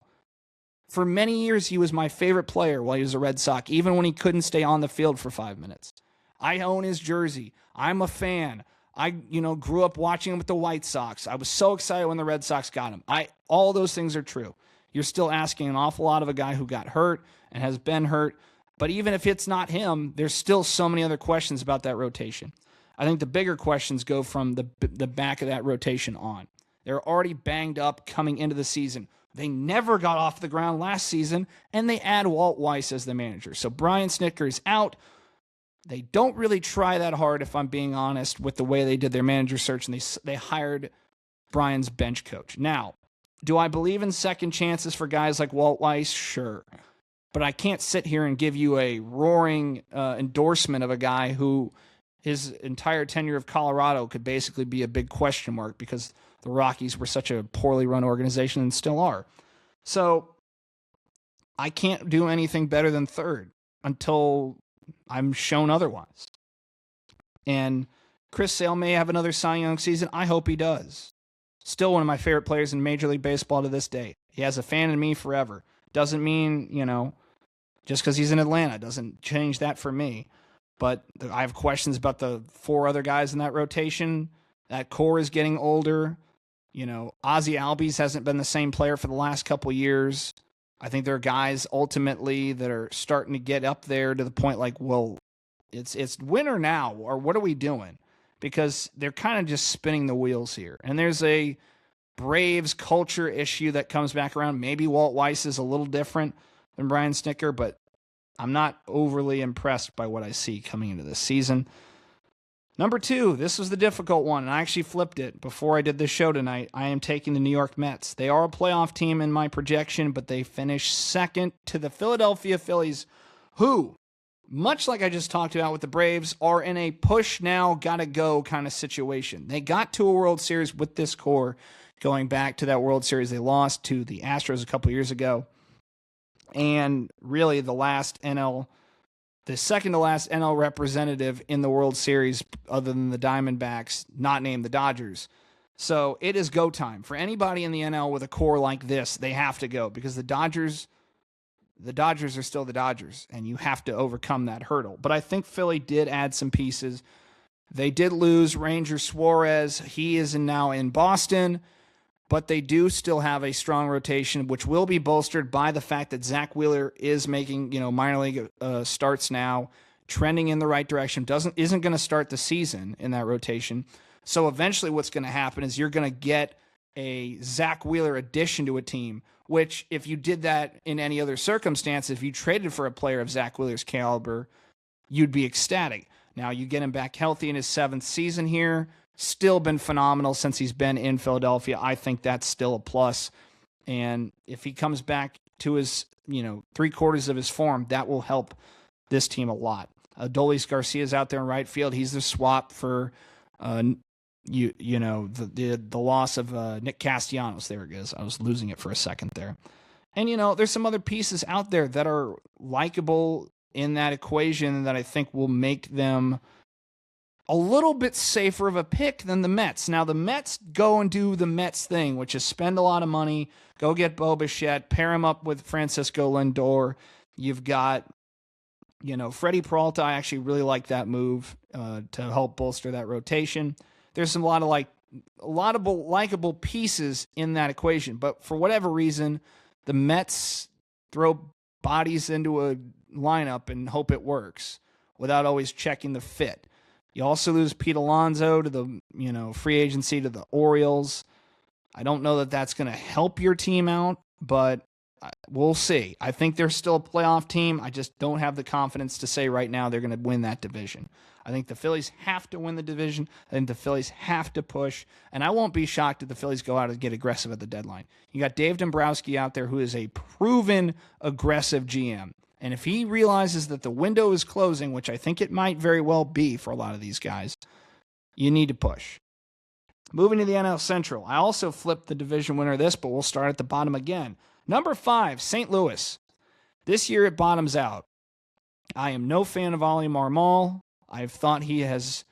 For many years, he was my favorite player while he was a Red Sox, even when he couldn't stay on the field for 5 minutes. I own his jersey. I'm a fan. I grew up watching him with the White Sox. I was so excited when the Red Sox got him. All those things are true. You're still asking an awful lot of a guy who got hurt and has been hurt. But even if it's not him, there's still so many other questions about that rotation. I think the bigger questions go from the back of that rotation on. They're already banged up coming into the season. They never got off the ground last season, and they add Walt Weiss as the manager. So Brian Snitker is out. They don't really try that hard, if I'm being honest, with the way they did their manager search, and they hired Brian's bench coach. Now, do I believe in second chances for guys like Walt Weiss? Sure. But I can't sit here and give you a roaring endorsement of a guy who his entire tenure of Colorado could basically be a big question mark because the Rockies were such a poorly run organization and still are. So I can't do anything better than 3rd until I'm shown otherwise. And Chris Sale may have another Cy Young season. I hope he does. Still one of my favorite players in Major League Baseball to this day. He has a fan in me forever. Doesn't mean, just because he's in Atlanta, doesn't change that for me. But I have questions about the 4 other guys in that rotation. That core is getting older. Ozzie Albies hasn't been the same player for the last couple years. I think there are guys ultimately that are starting to get up there to the point like, well, it's win or now, or what are we doing? Because they're kind of just spinning the wheels here. And there's a Braves culture issue that comes back around. Maybe Walt Weiss is a little different than Brian Snitker, but I'm not overly impressed by what I see coming into this season. Number 2, this was the difficult one, and I actually flipped it before I did this show tonight. I am taking the New York Mets. They are a playoff team in my projection, but they finished 2nd to the Philadelphia Phillies, who, much like I just talked about with the Braves, are in a push now, gotta go kind of situation. They got to a World Series with this core, going back to that World Series they lost to the Astros a couple years ago. And really the second to last NL representative in the World Series, other than the Diamondbacks, not named the Dodgers. So it is go time. For anybody in the NL with a core like this, they have to go because the Dodgers are still the Dodgers, and you have to overcome that hurdle. But I think Philly did add some pieces. They did lose Ranger Suarez. He is now in Boston. But they do still have a strong rotation, which will be bolstered by the fact that Zach Wheeler is making, minor league starts now, trending in the right direction. Isn't going to start the season in that rotation. So eventually, what's going to happen is you're going to get a Zach Wheeler addition to a team, which if you did that in any other circumstance, if you traded for a player of Zach Wheeler's caliber, you'd be ecstatic. Now you get him back healthy in his 7th season here. Still been phenomenal since he's been in Philadelphia. I think that's still a plus. And if he comes back to his, 3/4 of his form, that will help this team a lot. Adolis Garcia's out there in right field. He's the swap for, the loss of Nick Castellanos. There it goes. I was losing it for a second there. And, there's some other pieces out there that are likable in that equation that I think will make them a little bit safer of a pick than the Mets. Now, the Mets go and do the Mets thing, which is spend a lot of money, go get Bo Bichette, pair him up with Francisco Lindor. You've got, Freddie Peralta. I actually really like that move to help bolster that rotation. There's a lot of likable pieces in that equation, but for whatever reason, the Mets throw bodies into a lineup and hope it works without always checking the fit. You also lose Pete Alonso to the free agency to the Orioles. I don't know that that's going to help your team out, but we'll see. I think they're still a playoff team. I just don't have the confidence to say right now they're going to win that division. I think the Phillies have to win the division. I think the Phillies have to push, and I won't be shocked if the Phillies go out and get aggressive at the deadline. You got Dave Dombrowski out there who is a proven aggressive GM. And if he realizes that the window is closing, which I think it might very well be for a lot of these guys, you need to push. Moving to the NL Central. I also flipped the division winner of this, but we'll start at the bottom again. Number 5, St. Louis. This year it bottoms out. I am no fan of Oli Marmol. I've thought he has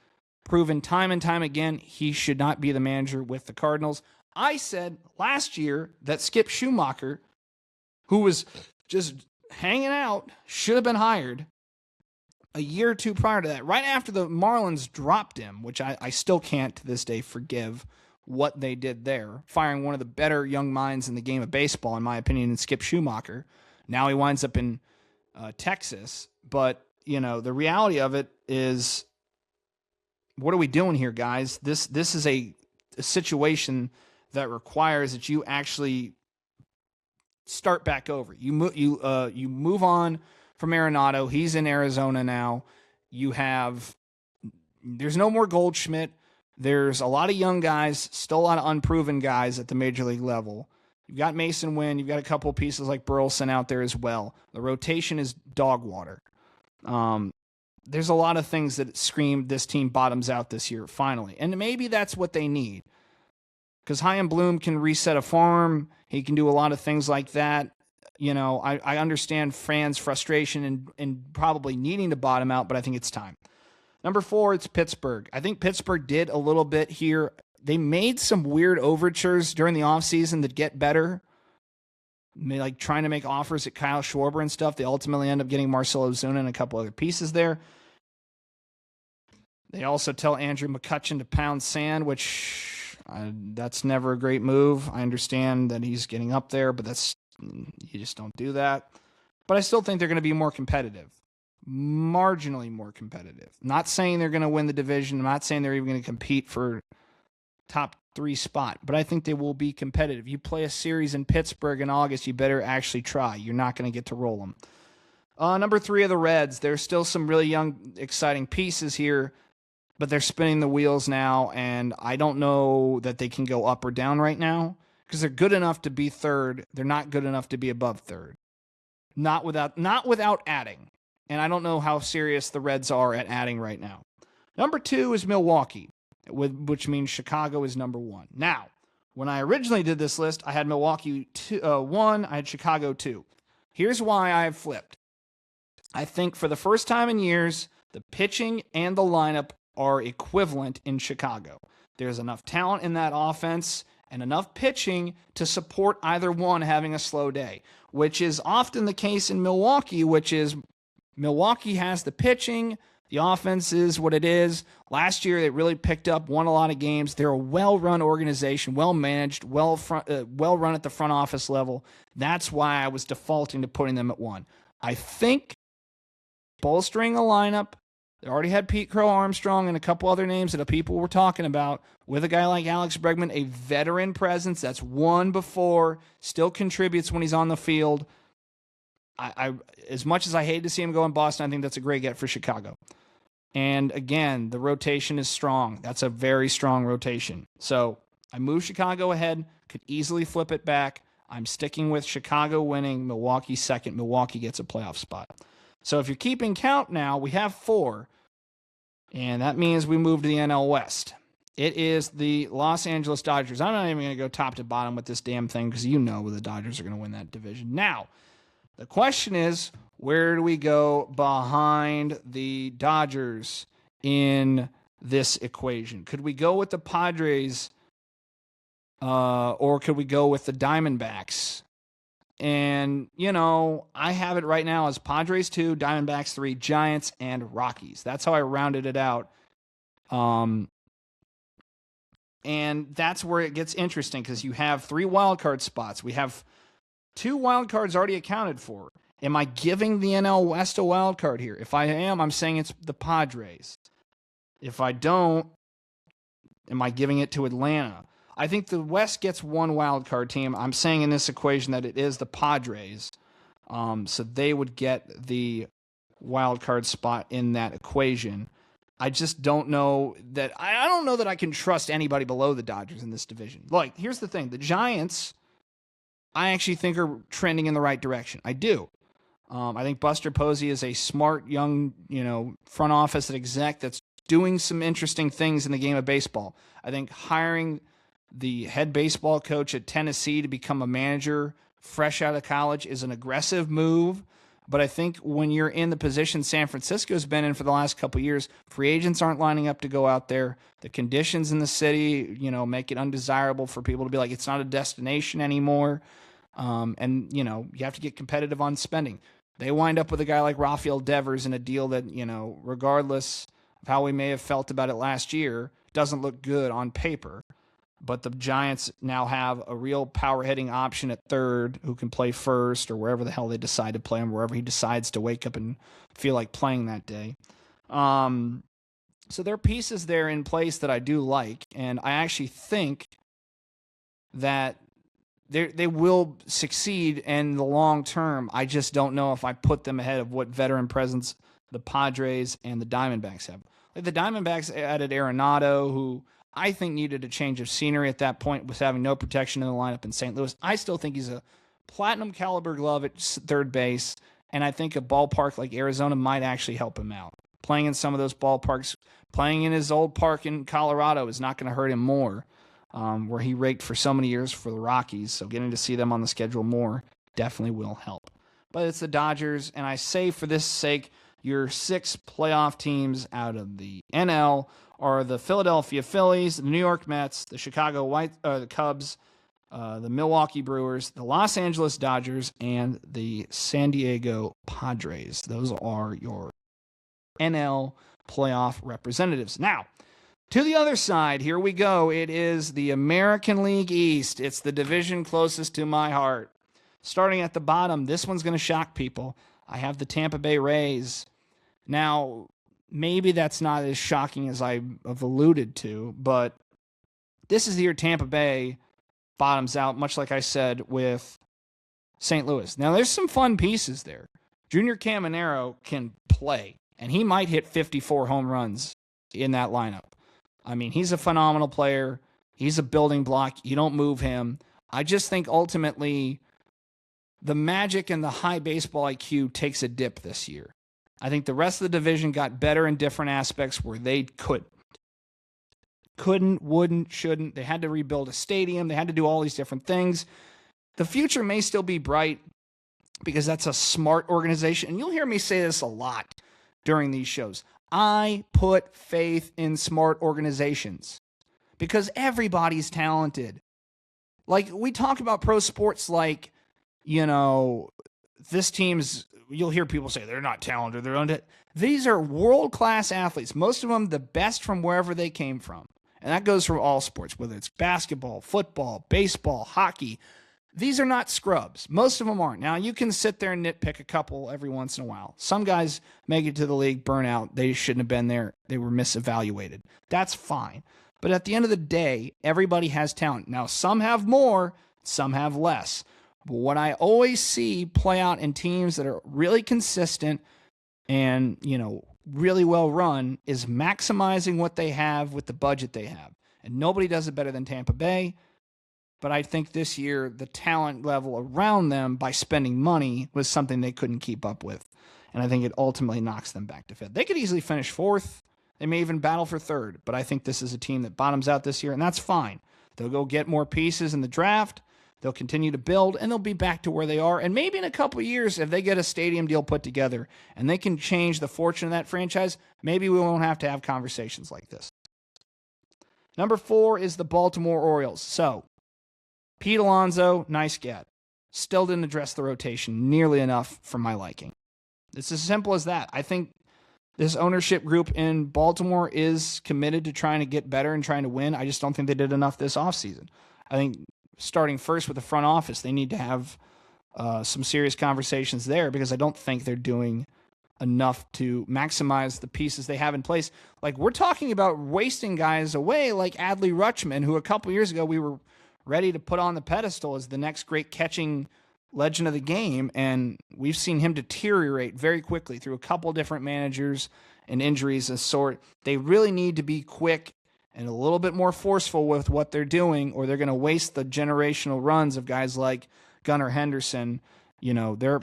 proven time and time again he should not be the manager with the Cardinals. I said last year that Skip Schumacher, who was just hanging out, should have been hired a year or two prior to that, right after the Marlins dropped him, which I still can't to this day forgive what they did there, firing one of the better young minds in the game of baseball, in my opinion, in Skip Schumacher. Now he winds up in Texas, but the reality of it is, what are we doing here, guys? This is a situation that requires that you actually start back over. You move on from Arenado. He's in Arizona now. There's no more Goldschmidt. There's a lot of young guys, still a lot of unproven guys at the major league level. You've got Mason Wynn. You've got a couple of pieces like Burleson out there as well. The rotation is dog water. There's a lot of things that scream this team bottoms out this year, finally. And maybe that's what they need. Because Chaim Bloom can reset a farm. He can do a lot of things like that. I understand fans' frustration and probably needing to bottom out, but I think it's time. Number 4, it's Pittsburgh. I think Pittsburgh did a little bit here. They made some weird overtures during the offseason that get better. Like trying to make offers at Kyle Schwarber and stuff. They ultimately end up getting Marcell Ozuna and a couple other pieces there. They also tell Andrew McCutchen to pound sand, which that's never a great move. I understand that he's getting up there, but you just don't do that. But I still think they're going to be more competitive. Marginally more competitive. Not saying they're going to win the division. I'm not saying they're even going to compete for top 3 spot, but I think they will be competitive. You play a series in Pittsburgh in August, you better actually try. You're not going to get to roll them. Number 3 are the Reds. There's still some really young, exciting pieces here, but they're spinning the wheels now, and I don't know that they can go up or down right now because they're good enough to be 3rd. They're not good enough to be above 3rd. Not without adding. And I don't know how serious the Reds are at adding right now. Number 2 is Milwaukee, which means Chicago is number 1. Now, when I originally did this list, I had Milwaukee 1, I had Chicago 2. Here's why I have flipped. I think for the first time in years, the pitching and the lineup are equivalent in Chicago. There's enough talent in that offense and enough pitching to support either one having a slow day, which is often the case in Milwaukee, which is Milwaukee has the pitching, the offense is what it is. Last year, they really picked up, won a lot of games. They're a well-run organization, well-managed, well-run at the front office level. That's why I was defaulting to putting them at 1. I think bolstering the lineup, They already had Pete Crow Armstrong and a couple other names that people were talking about. With a guy like Alex Bregman, a veteran presence that's won before, still contributes when he's on the field. I as much as I hate to see him go in Boston, I think that's a great get for Chicago. And again, the rotation is strong. That's a very strong rotation. So I move Chicago ahead, could easily flip it back. I'm sticking with Chicago winning, Milwaukee second. Milwaukee gets a playoff spot. So if you're keeping count now, we have 4. And that means we move to the NL West. It is the Los Angeles Dodgers. I'm not even going to go top to bottom with this damn thing because you know the Dodgers are going to win that division. Now, the question is, where do we go behind the Dodgers in this equation? Could we go with the Padres or could we go with the Diamondbacks? And, you know, I have it right now as Padres 2, Diamondbacks 3, Giants, and Rockies. That's how I rounded it out. And that's where it gets interesting because you have 3 wildcard spots. We have 2 wildcards already accounted for. Am I giving the NL West a wildcard here? If I am, I'm saying it's the Padres. If I don't, am I giving it to Atlanta? I think the West gets 1 wildcard team. I'm saying in this equation that it is the Padres. So they would get the wildcard spot in that equation. I just don't know that I don't know that I can trust anybody below the Dodgers in this division. Like, here's the thing. The Giants, I actually think are trending in the right direction. I do. I think Buster Posey is a smart, young, front office exec that's doing some interesting things in the game of baseball. I think hiring the head baseball coach at Tennessee to become a manager fresh out of college is an aggressive move. But I think when you're in the position San Francisco's been in for the last couple of years, free agents aren't lining up to go out there. The conditions in the city, make it undesirable for people to be like, it's not a destination anymore. And you have to get competitive on spending. They wind up with a guy like Rafael Devers in a deal that, regardless of how we may have felt about it last year, doesn't look good on paper. But the Giants now have a real power hitting option at third who can play first or wherever the hell they decide to play him, wherever he decides to wake up and feel like playing that day. So there are pieces there in place that I do like, and I actually think that they will succeed in the long term. I just don't know if I put them ahead of what veteran presence the Padres and the Diamondbacks have. Like the Diamondbacks added Arenado, who I think needed a change of scenery at that point with having no protection in the lineup in St. Louis. I still think he's a platinum caliber glove at third base, and I think a ballpark like Arizona might actually help him out. Playing in some of those ballparks, playing in his old park in Colorado is not going to hurt him more, where he raked for so many years for the Rockies, so getting to see them on the schedule more definitely will help. But it's the Dodgers, and I say for this sake, your 6 playoff teams out of the NL are the Philadelphia Phillies, the New York Mets, the the Cubs, the Milwaukee Brewers, the Los Angeles Dodgers, and the San Diego Padres. Those are your NL playoff representatives. Now, to the other side, here we go. It is the American League East. It's the division closest to my heart. Starting at the bottom, this one's going to shock people. I have the Tampa Bay Rays. Now, maybe that's not as shocking as I have alluded to, but this is the year Tampa Bay bottoms out, much like I said with St. Louis. Now, there's some fun pieces there. Junior Caminero can play, and he might hit 54 home runs in that lineup. I mean, he's a phenomenal player. He's a building block. You don't move him. I just think ultimately the magic and the high baseball IQ takes a dip this year. I think the rest of the division got better in different aspects where they couldn't, wouldn't, shouldn't. They had to rebuild a stadium. They had to do all these different things. The future may still be bright because that's a smart organization. And you'll hear me say this a lot during these shows. I put faith in smart organizations because everybody's talented. Like, we talk about pro sports like, this team's, you'll hear people say they're not talented. These are world-class athletes, most of them the best from wherever they came from. And that goes for all sports, whether it's basketball, football, baseball, hockey. these are not scrubs. Most of them aren't. Now, you can sit there and nitpick a couple every once in a while. Some guys make it to the league, burn out. They shouldn't have been there. They were misevaluated. That's fine. But at the end of the day, everybody has talent. Now, some have more, some have less. But what I always see play out in teams that are really consistent and, really well run is maximizing what they have with the budget they have. And nobody does it better than Tampa Bay. But I think this year, the talent level around them by spending money was something they couldn't keep up with. And I think it ultimately knocks them back to fifth. They could easily finish fourth. They may even battle for third. But I think this is a team that bottoms out this year, and that's fine. They'll go get more pieces in the draft. They'll continue to build, and they'll be back to where they are. And maybe in a couple of years, if they get a stadium deal put together and they can change the fortune of that franchise, maybe we won't have to have conversations like this. Number 4 is the Baltimore Orioles. So, Pete Alonso, nice get. Still didn't address the rotation nearly enough for my liking. It's as simple as that. I think this ownership group in Baltimore is committed to trying to get better and trying to win. I just don't think they did enough this offseason. I think starting first with the front office, they need to have some serious conversations there because I don't think they're doing enough to maximize the pieces they have in place. Like, we're talking about wasting guys away like Adley Rutschman, who a couple years ago we were ready to put on the pedestal as the next great catching legend of the game, and we've seen him deteriorate very quickly through a couple different managers and injuries of sort. They really need to be quick and a little bit more forceful with what they're doing, or they're going to waste the generational runs of guys like Gunnar Henderson. There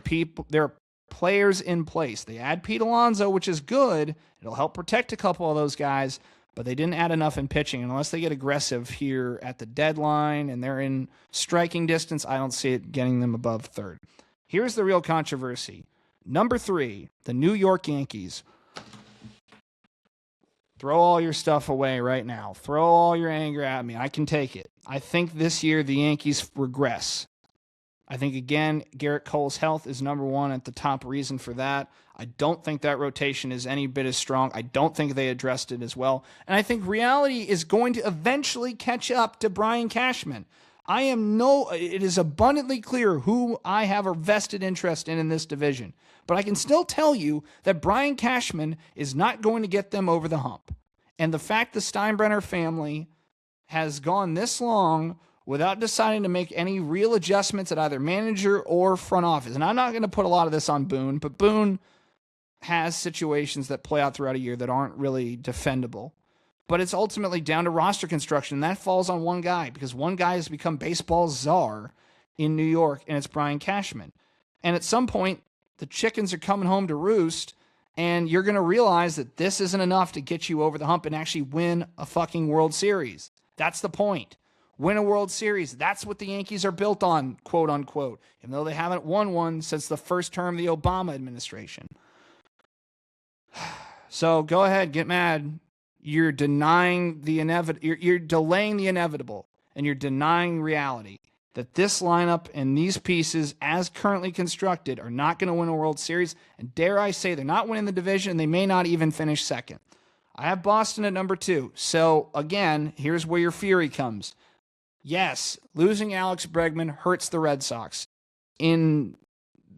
are players in place. They add Pete Alonso, which is good. It'll help protect a couple of those guys, but they didn't add enough in pitching. And unless they get aggressive here at the deadline and they're in striking distance, I don't see it getting them above third. Here's the real controversy. Number 3, the New York Yankees. Throw all your stuff away right now. Throw all your anger at me. I can take it. I think this year the Yankees regress. I think, again, Garrett Cole's health is number 1 at the top reason for that. I don't think that rotation is any bit as strong. I don't think they addressed it as well. And I think reality is going to eventually catch up to Brian Cashman. It is abundantly clear who I have a vested interest in this division. But I can still tell you that Brian Cashman is not going to get them over the hump. And the fact the Steinbrenner family has gone this long without deciding to make any real adjustments at either manager or front office. And I'm not going to put a lot of this on Boone, but Boone has situations that play out throughout a year that aren't really defendable. But it's ultimately down to roster construction, and that falls on one guy, because one guy has become baseball's czar in New York, and it's Brian Cashman. And at some point, the chickens are coming home to roost, and you're going to realize that this isn't enough to get you over the hump and actually win a fucking World Series. That's the point. Win a World Series. That's what the Yankees are built on, quote unquote, even though they haven't won one since the first term of the Obama administration. So go ahead, get mad. You're denying the inevitable. You're delaying the inevitable, and you're denying reality that this lineup and these pieces, as currently constructed, are not going to win a World Series. And dare I say, they're not winning the division, and they may not even finish second. I have Boston at number 2. So again, here's where your fury comes. Yes, losing Alex Bregman hurts the Red Sox in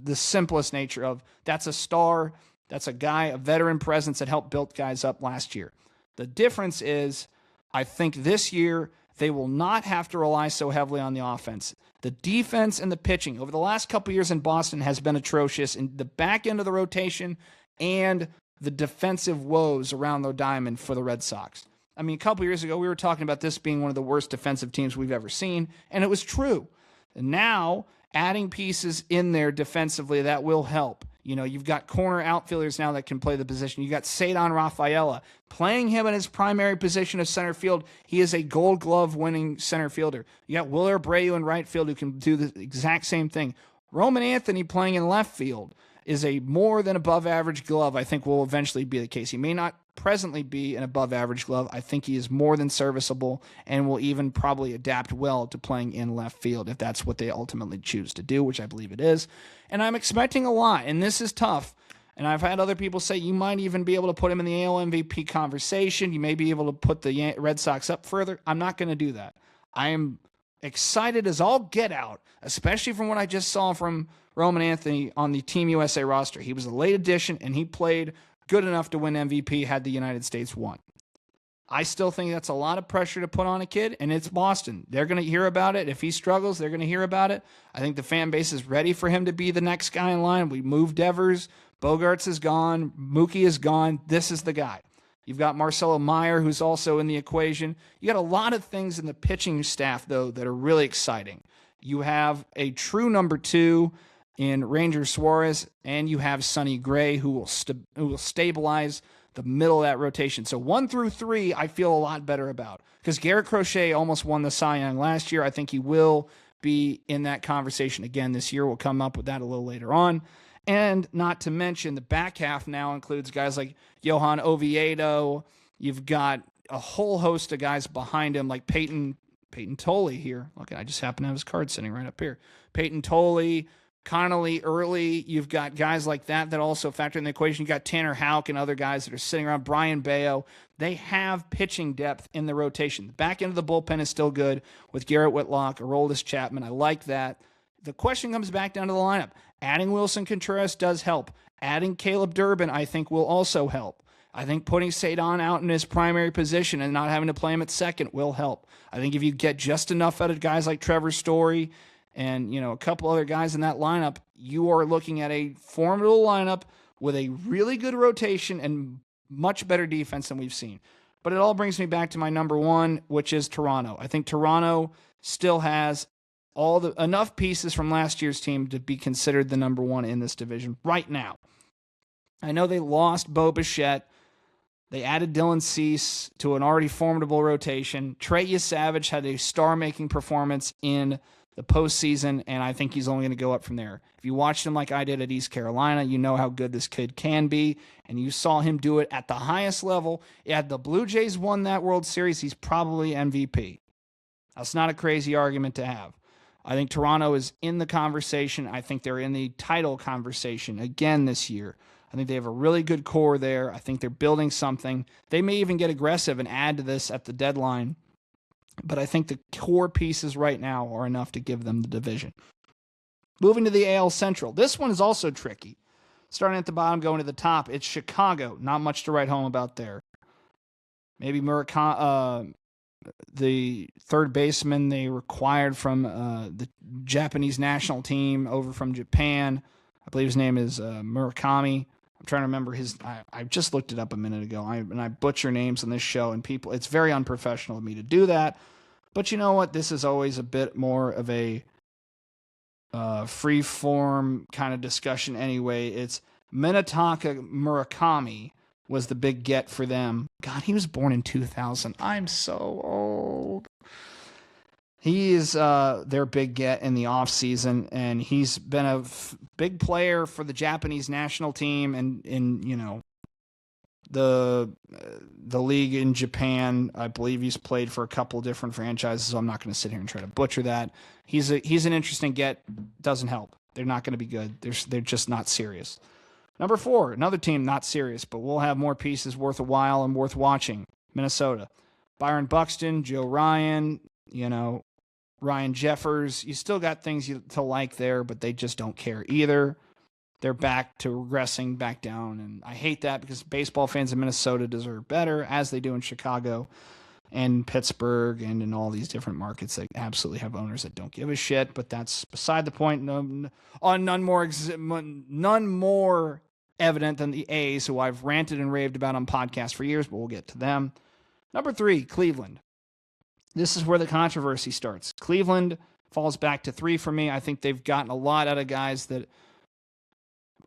the simplest nature of that's a star, that's a guy, a veteran presence that helped build guys up last year. The difference is, I think this year they will not have to rely so heavily on the offense. The defense and the pitching over the last couple years in Boston has been atrocious in the back end of the rotation and the defensive woes around the diamond for the Red Sox. I mean, a couple years ago, we were talking about this being one of the worst defensive teams we've ever seen, and it was true. And now, adding pieces in there defensively, that will help. You've got corner outfielders now that can play the position. You got Cedar Rafaela. Playing him in his primary position of center field, he is a Gold Glove winning center fielder. You got Will Abreu in right field who can do the exact same thing. Roman Anthony playing in left field is a more than above average glove. I think will eventually be the case. He may not presently be an above average glove. I think he is more than serviceable and will even probably adapt well to playing in left field if that's what they ultimately choose to do, which I believe it is. And I'm expecting a lot, and this is tough. And I've had other people say you might even be able to put him in the AL MVP conversation. You may be able to put the Red Sox up further. I'm not going to do that. I am excited as all get out, especially from what I just saw from Roman Anthony on the Team USA roster. He was a late addition, and he played good enough to win MVP had the United States won. I still think that's a lot of pressure to put on a kid, and it's Boston. They're going to hear about it. If he struggles, they're going to hear about it. I think the fan base is ready for him to be the next guy in line. We moved Devers. Bogarts is gone. Mookie is gone. This is the guy. You've got Marcelo Meyer, who's also in the equation. You got a lot of things in the pitching staff, though, that are really exciting. You have a true number 2 in Ranger Suarez, and you have Sonny Gray, who will stabilize the middle of that rotation. So 1 through 3, I feel a lot better about, because Garrett Crochet almost won the Cy Young last year. I think he will be in that conversation again this year. We'll come up with that a little later on. And not to mention, the back half now includes guys like Johan Oviedo. You've got a whole host of guys behind him, like Peyton Tolley here. Look, I just happen to have his card sitting right up here. Peyton Tolley, Connolly early. You've got guys like that also factor in the equation. You've got Tanner Houck and other guys that are sitting around. Brian Bayo. They have pitching depth in the rotation. The back end of the bullpen is still good with Garrett Whitlock, Aroldis Chapman. I like that. The question comes back down to the lineup. Adding Wilson Contreras does help. Adding Caleb Durbin, I think, will also help. I think putting Cedon out in his primary position and not having to play him at second will help. I think if you get just enough out of guys like Trevor Story and, a couple other guys in that lineup, you are looking at a formidable lineup with a really good rotation and much better defense than we've seen. But it all brings me back to my number 1, which is Toronto. I think Toronto still has enough pieces from last year's team to be considered the number 1 in this division right now. I know they lost Bo Bichette. They added Dylan Cease to an already formidable rotation. Trey Yesavage had a star-making performance in the postseason, and I think he's only going to go up from there. If you watched him like I did at East Carolina, you know how good this kid can be, and you saw him do it at the highest level. Had the Blue Jays won that World Series, he's probably MVP. That's not a crazy argument to have. I think Toronto is in the conversation. I think they're in the title conversation again this year. I think they have a really good core there. I think they're building something. They may even get aggressive and add to this at the deadline. But I think the core pieces right now are enough to give them the division. Moving to the AL Central. This one is also tricky. Starting at the bottom, going to the top, it's Chicago. Not much to write home about there. Maybe Murakami, the third baseman they required from the Japanese national team over from Japan. I believe his name is Murakami. I'm trying to remember his. I just looked it up a minute ago. I butcher names on this show, and people. It's very unprofessional of me to do that. But you know what? This is always a bit more of a free form kind of discussion anyway. It's Minetaka Murakami was the big get for them. God, he was born in 2000. I'm so old. He is their big get in the offseason, and he's been a big player for the Japanese national team and in the league in Japan. I believe he's played for a couple different franchises, so I'm not going to sit here and try to butcher that. He's an interesting get. Doesn't help. They're not going to be good. They're just not serious. Number 4, another team not serious, but we'll have more pieces worth a while and worth watching. Minnesota. Byron Buxton, Joe Ryan, Ryan Jeffers. You still got things to like there, but they just don't care either. They're back to regressing back down, and I hate that because baseball fans in Minnesota deserve better, as they do in Chicago and Pittsburgh and in all these different markets that absolutely have owners that don't give a shit, but that's beside the point. None more evident than the A's, who I've ranted and raved about on podcasts for years, but we'll get to them. Number 3, Cleveland. This is where the controversy starts. Cleveland falls back to 3 for me. I think they've gotten a lot out of guys that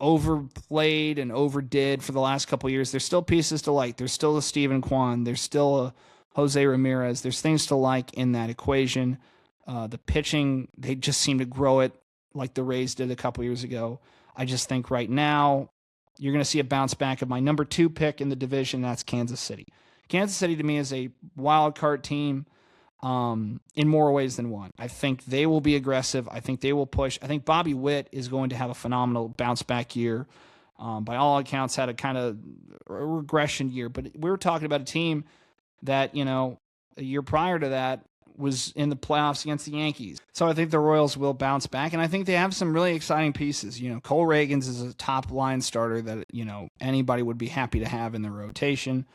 overplayed and overdid for the last couple of years. There's still pieces to like. There's still a Steven Kwan. There's still a Jose Ramirez. There's things to like in that equation. The pitching, they just seem to grow it like the Rays did a couple years ago. I just think right now you're going to see a bounce back of my number 2 pick in the division. That's Kansas City. Kansas City to me is a wild card team in more ways than one. I think they will be aggressive. I think they will push. I think Bobby Witt is going to have a phenomenal bounce back year. By all accounts, had a kind of regression year. But we were talking about a team that, a year prior to that was in the playoffs against the Yankees. So I think the Royals will bounce back, and I think they have some really exciting pieces. Cole Reagans is a top line starter that, anybody would be happy to have in the rotation.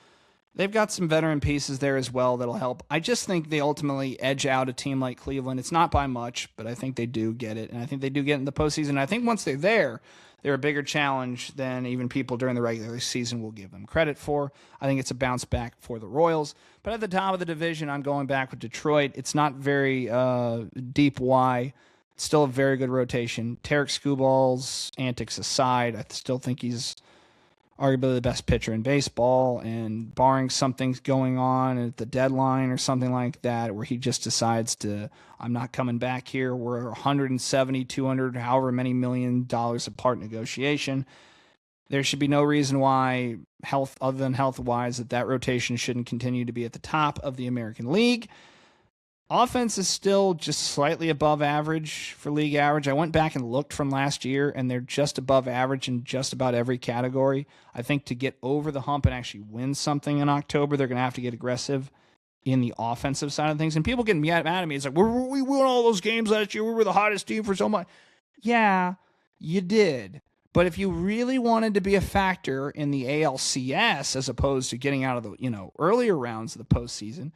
They've got some veteran pieces there as well that'll help. I just think they ultimately edge out a team like Cleveland. It's not by much, but I think they do get it, and I think they do get in the postseason. I think once they're there, they're a bigger challenge than even people during the regular season will give them credit for. I think it's a bounce back for the Royals. But at the top of the division, I'm going back with Detroit. It's not very deep Y. It's still a very good rotation. Tarek Skubal's antics aside, I still think he's arguably the best pitcher in baseball, and barring something's going on at the deadline or something like that where he just decides to, I'm not coming back here, we're 170, 200, however many $1 million apart negotiation, there should be no reason why, other than health-wise, that rotation shouldn't continue to be at the top of the American League. Offense is still just slightly above average for league average. I went back and looked from last year, and they're just above average in just about every category. I think to get over the hump and actually win something in October, they're going to have to get aggressive in the offensive side of things. And people get mad at me. It's like, we won all those games last year. We were the hottest team for so much. Yeah, you did. But if you really wanted to be a factor in the ALCS as opposed to getting out of the earlier rounds of the postseason,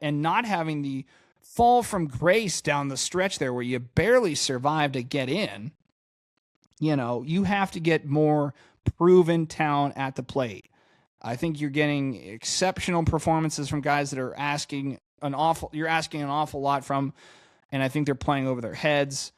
and not having the fall from grace down the stretch there where you barely survived to get in, you have to get more proven talent at the plate. I think you're getting exceptional performances from guys that are asking an awful lot from, and I think they're playing over their heads.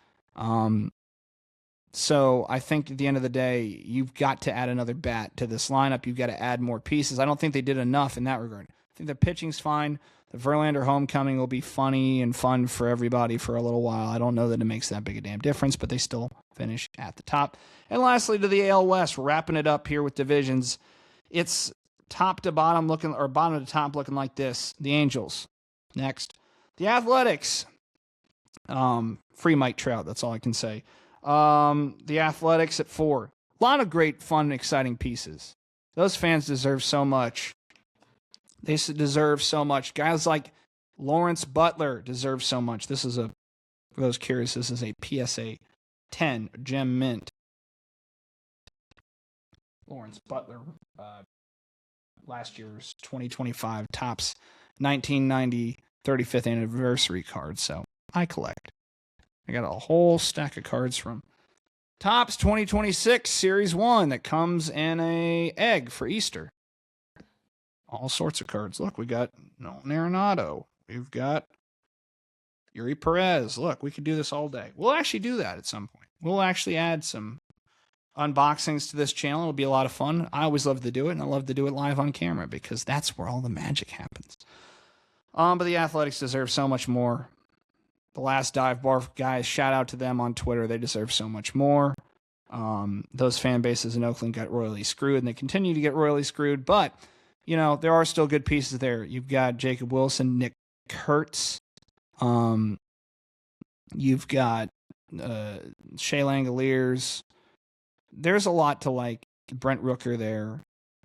So I think at the end of the day, you've got to add another bat to this lineup. You've got to add more pieces. I don't think they did enough in that regard. I think the pitching's fine. The Verlander homecoming will be funny and fun for everybody for a little while. I don't know that it makes that big a damn difference, but they still finish at the top. And lastly, to the AL West, we're wrapping it up here with divisions. It's top to bottom looking, or bottom to top looking like this. The Angels. Next. The Athletics. Free Mike Trout, that's all I can say. The Athletics at 4. A lot of great, fun, exciting pieces. Those fans deserve so much. They deserve so much. Guys like Lawrence Butler deserve so much. This is for those curious, this is a PSA 10 gem mint. Lawrence Butler, last year's 2025 Topps 1990 35th anniversary card. So I collect. I got a whole stack of cards from Topps 2026 Series 1 that comes in a egg for Easter. All sorts of cards. Look, we got Nolan Arenado. We've got Yuri Perez. Look, we could do this all day. We'll actually do that at some point. We'll actually add some unboxings to this channel. It'll be a lot of fun. I always love to do it, and I love to do it live on camera because that's where all the magic happens. But the Athletics deserve so much more. The Last Dive Bar guys, shout out to them on Twitter. They deserve so much more. Those fan bases in Oakland got royally screwed, and they continue to get royally screwed. But, there are still good pieces there. You've got Jacob Wilson, Nick Kurtz. You've got Shea Langoliers. There's a lot to like. Brent Rooker there.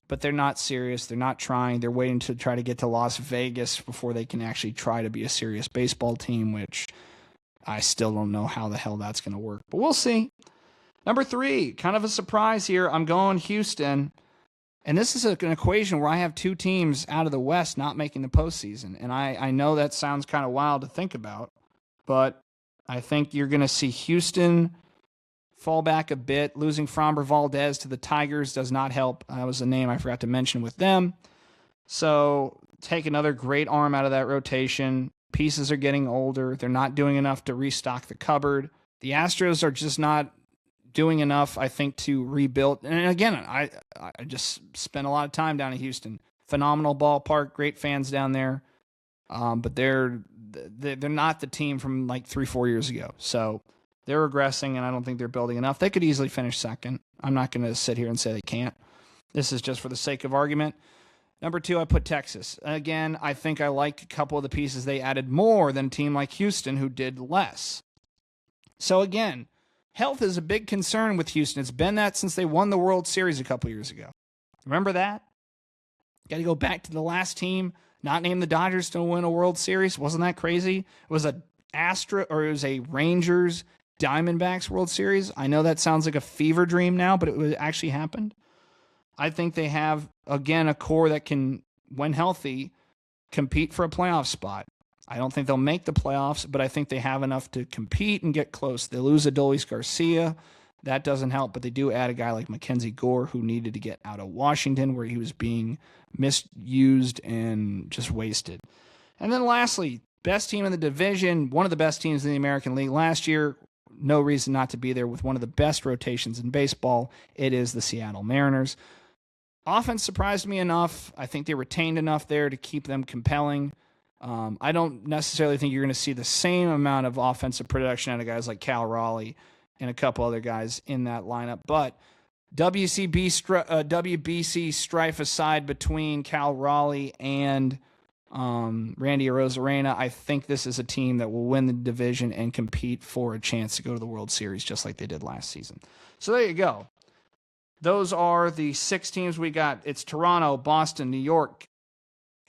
But they're not serious. They're not trying. They're waiting to try to get to Las Vegas before they can actually try to be a serious baseball team, which I still don't know how the hell that's going to work. But we'll see. Number 3, kind of a surprise here. I'm going Houston. And this is an equation where I have 2 teams out of the West not making the postseason. And I know that sounds kind of wild to think about, but I think you're going to see Houston fall back a bit. Losing Framber Valdez to the Tigers does not help. That was a name I forgot to mention with them. So take another great arm out of that rotation. Pieces are getting older. They're not doing enough to restock the cupboard. The Astros are just not doing enough, I think, to rebuild. And again, I just spent a lot of time down in Houston. Phenomenal ballpark, great fans down there. But they're not the team from like 3-4 years ago. So they're regressing, and I don't think they're building enough. They could easily finish second. I'm not going to sit here and say they can't. This is just for the sake of argument. Number 2, I put Texas. Again, I think I like a couple of the pieces they added more than a team like Houston, who did less. So again, health is a big concern with Houston. It's been that since they won the World Series a couple years ago. Remember that? Got to go back to the last team not name the Dodgers to win a World Series? Wasn't that crazy? It was a Rangers Diamondbacks World Series. I know that sounds like a fever dream now, but it actually happened. I think they have, again, a core that can, when healthy, compete for a playoff spot. I don't think they'll make the playoffs, but I think they have enough to compete and get close. They lose Adolis Garcia. That doesn't help, but they do add a guy like Mackenzie Gore, who needed to get out of Washington, where he was being misused and just wasted. And then lastly, best team in the division, one of the best teams in the American League last year. No reason not to be there with one of the best rotations in baseball. It is the Seattle Mariners. Offense surprised me enough. I think they retained enough there to keep them compelling. I don't necessarily think you're going to see the same amount of offensive production out of guys like Cal Raleigh and a couple other guys in that lineup. But WBC strife aside between Cal Raleigh and Randy Arozarena, I think this is a team that will win the division and compete for a chance to go to the World Series just like they did last season. So there you go. Those are the 6 teams we got. It's Toronto, Boston, New York,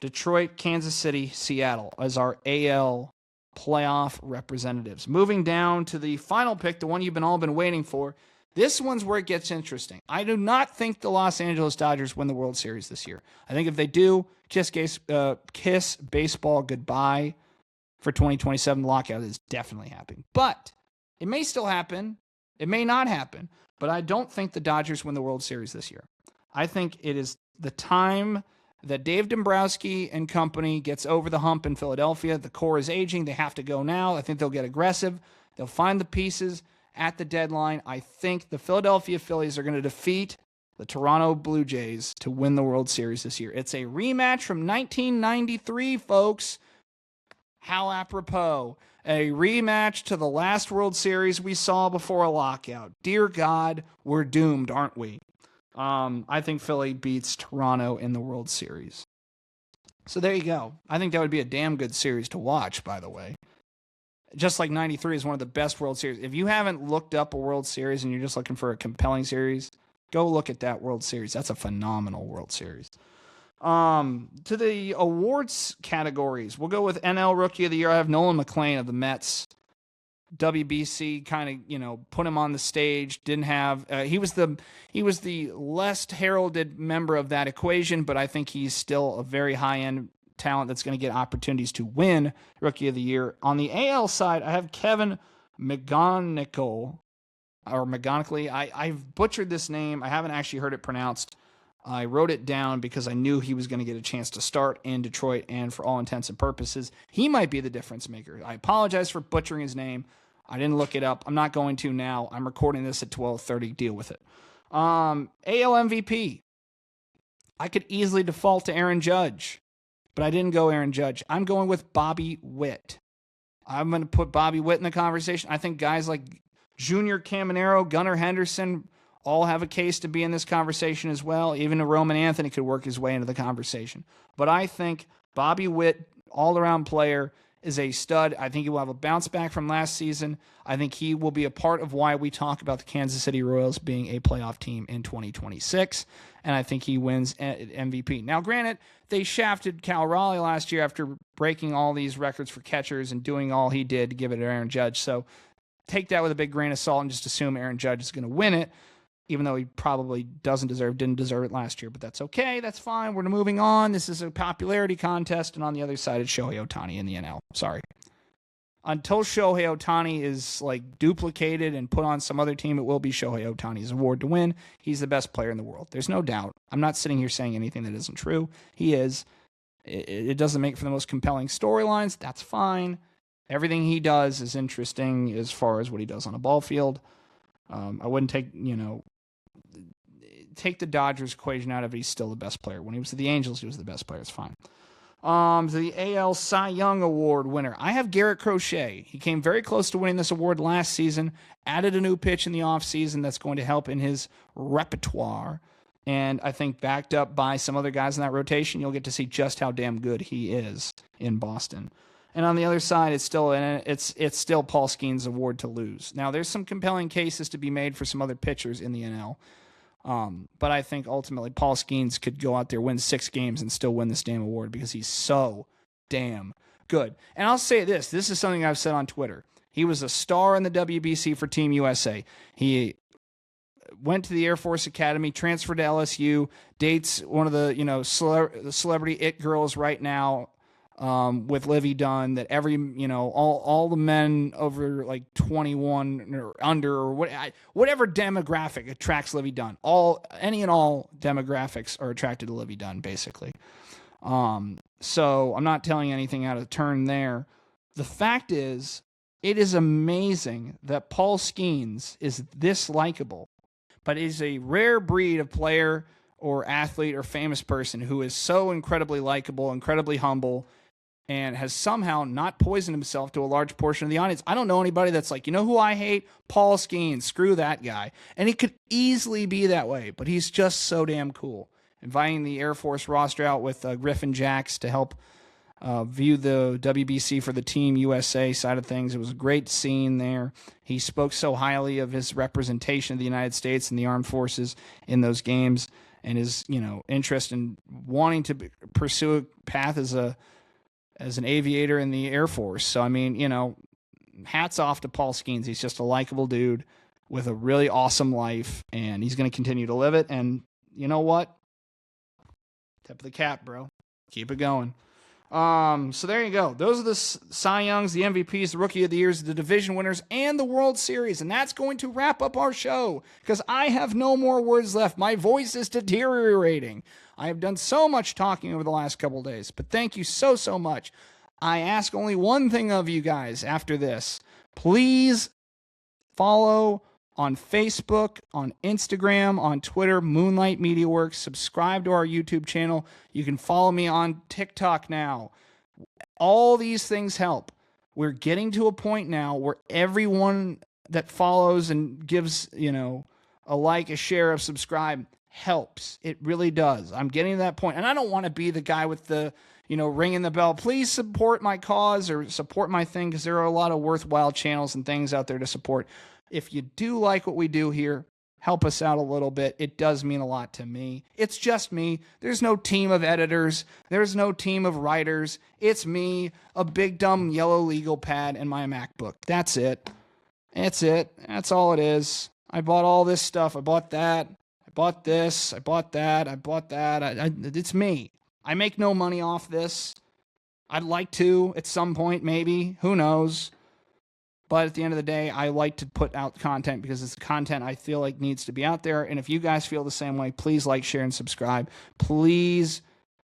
Detroit, Kansas City, Seattle as our AL playoff representatives. Moving down to the final pick, the one you've all been waiting for. This one's where it gets interesting. I do not think the Los Angeles Dodgers win the World Series this year. I think if they do, kiss baseball goodbye for 2027. The lockout is definitely happening. But it may still happen. It may not happen. But I don't think the Dodgers win the World Series this year. I think it is the time that Dave Dombrowski and company gets over the hump in Philadelphia. The core is aging. They have to go now. I think they'll get aggressive. They'll find the pieces at the deadline. I think the Philadelphia Phillies are going to defeat the Toronto Blue Jays to win the World Series this year. It's a rematch from 1993, folks. How apropos. A rematch to the last World Series we saw before a lockout. Dear God, we're doomed, aren't we? I think Philly beats Toronto in the World Series. So there you go. I think that would be a damn good series to watch, by the way. Just like 93 is one of the best World Series. If you haven't looked up a World Series and you're just looking for a compelling series, go look at that World Series. That's a phenomenal World Series. To the awards categories, we'll go with NL Rookie of the Year. I have Nolan McLean of the Mets. WBC kind of, put him on the stage. Didn't have he was the less heralded member of that equation, but I think he's still a very high end talent that's going to get opportunities to win Rookie of the Year. On the AL side, I have Kevin McGonigal or McGonigal. I've butchered this name. I haven't actually heard it pronounced. I wrote it down because I knew he was going to get a chance to start in Detroit, and for all intents and purposes, he might be the difference maker. I apologize for butchering his name. I didn't look it up. I'm not going to now. I'm recording this at 12:30. Deal with it. AL MVP. I could easily default to Aaron Judge, but I didn't go Aaron Judge. I'm going with Bobby Witt. I'm going to put Bobby Witt in the conversation. I think guys like Junior Caminero, Gunnar Henderson, all have a case to be in this conversation as well. Even a Roman Anthony could work his way into the conversation. But I think Bobby Witt, all-around player, is a stud. I think he will have a bounce back from last season. I think he will be a part of why we talk about the Kansas City Royals being a playoff team in 2026. And I think he wins MVP. Now, granted, they shafted Cal Raleigh last year after breaking all these records for catchers and doing all he did to give it to Aaron Judge. So take that with a big grain of salt and just assume Aaron Judge is going to win it, even though he probably didn't deserve it last year. But that's okay. That's fine. We're moving on. This is a popularity contest. And on the other side, it's Shohei Ohtani in the NL. Sorry. Until Shohei Ohtani is duplicated and put on some other team, it will be Shohei Ohtani's award to win. He's the best player in the world. There's no doubt. I'm not sitting here saying anything that isn't true. He is. It doesn't make for the most compelling storylines. That's fine. Everything he does is interesting as far as what he does on a ball field. I wouldn't take the Dodgers equation out of it. He's still the best player. When he was with the Angels, he was the best player. It's fine. The AL Cy Young Award winner. I have Garrett Crochet. He came very close to winning this award last season, added a new pitch in the offseason that's going to help in his repertoire. And I think backed up by some other guys in that rotation, you'll get to see just how damn good he is in Boston. And on the other side, it's still Paul Skeens' award to lose. Now, there's some compelling cases to be made for some other pitchers in the NL. But I think ultimately Paul Skeens could go out there, win 6 games, and still win this damn award because he's so damn good. And I'll say this. This is something I've said on Twitter. He was a star in the WBC for Team USA. He went to the Air Force Academy, transferred to LSU, dates one of the the celebrity it girls right now with Livy Dunn. That every all the men over like 21 or under or whatever demographic attracts Livy Dunn. Any and all demographics are attracted to Livy Dunn, basically. So I'm not telling you anything out of turn there. The fact is, it is amazing that Paul Skeens is this likable. But is a rare breed of player or athlete or famous person who is so incredibly likable, incredibly humble, and has somehow not poisoned himself to a large portion of the audience. I don't know anybody that's like, you know who I hate? Paul Skeens. Screw that guy. And he could easily be that way, but he's just so damn cool. Inviting the Air Force roster out with Griffin Jacks to help view the WBC for the Team USA side of things. It was a great scene there. He spoke so highly of his representation of the United States and the armed forces in those games, and his interest in wanting to pursue a path as an aviator in the Air Force. So I mean, hats off to Paul Skeens. He's just a likable dude with a really awesome life, and he's going to continue to live it. And you know what? Tip of the cap, bro. Keep it going. So there you go. Those are the Cy Youngs, the MVPs, the Rookie of the Years, the division winners, and the World Series. And that's going to wrap up our show because I have no more words left. My voice is deteriorating. I have done so much talking over the last couple of days, but thank you so, so much. I ask only one thing of you guys after this. Please follow on Facebook, on Instagram, on Twitter, Moonlight Media Works. Subscribe to our YouTube channel. You can follow me on TikTok now. All these things help. We're getting to a point now where everyone that follows and gives, a like, a share, a subscribe helps. It really does. I'm getting to that point. And I don't want to be the guy with the, ringing the bell. Please support my cause or support my thing, because there are a lot of worthwhile channels and things out there to support. If you do like what we do here, help us out a little bit. It does mean a lot to me. It's just me. There's no team of editors. There's no team of writers. It's me, a big dumb yellow legal pad, and my MacBook. That's it. That's it. That's all it is. I bought all this stuff. I bought that. I bought this. I bought that. I bought that. It's me. I make no money off this. I'd like to at some point, maybe. Who knows? But at the end of the day, I like to put out content because it's the content I feel like needs to be out there. And if you guys feel the same way, please like, share, and subscribe. Please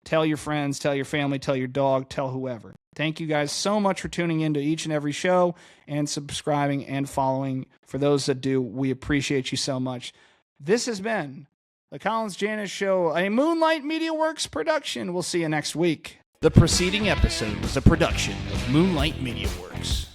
tell your friends, tell your family, tell your dog, tell whoever. Thank you guys so much for tuning into each and every show and subscribing and following. For those that do, we appreciate you so much. This has been the Collins Janus Show, a Moonlight Media Works production. We'll see you next week. The preceding episode was a production of Moonlight Media Works.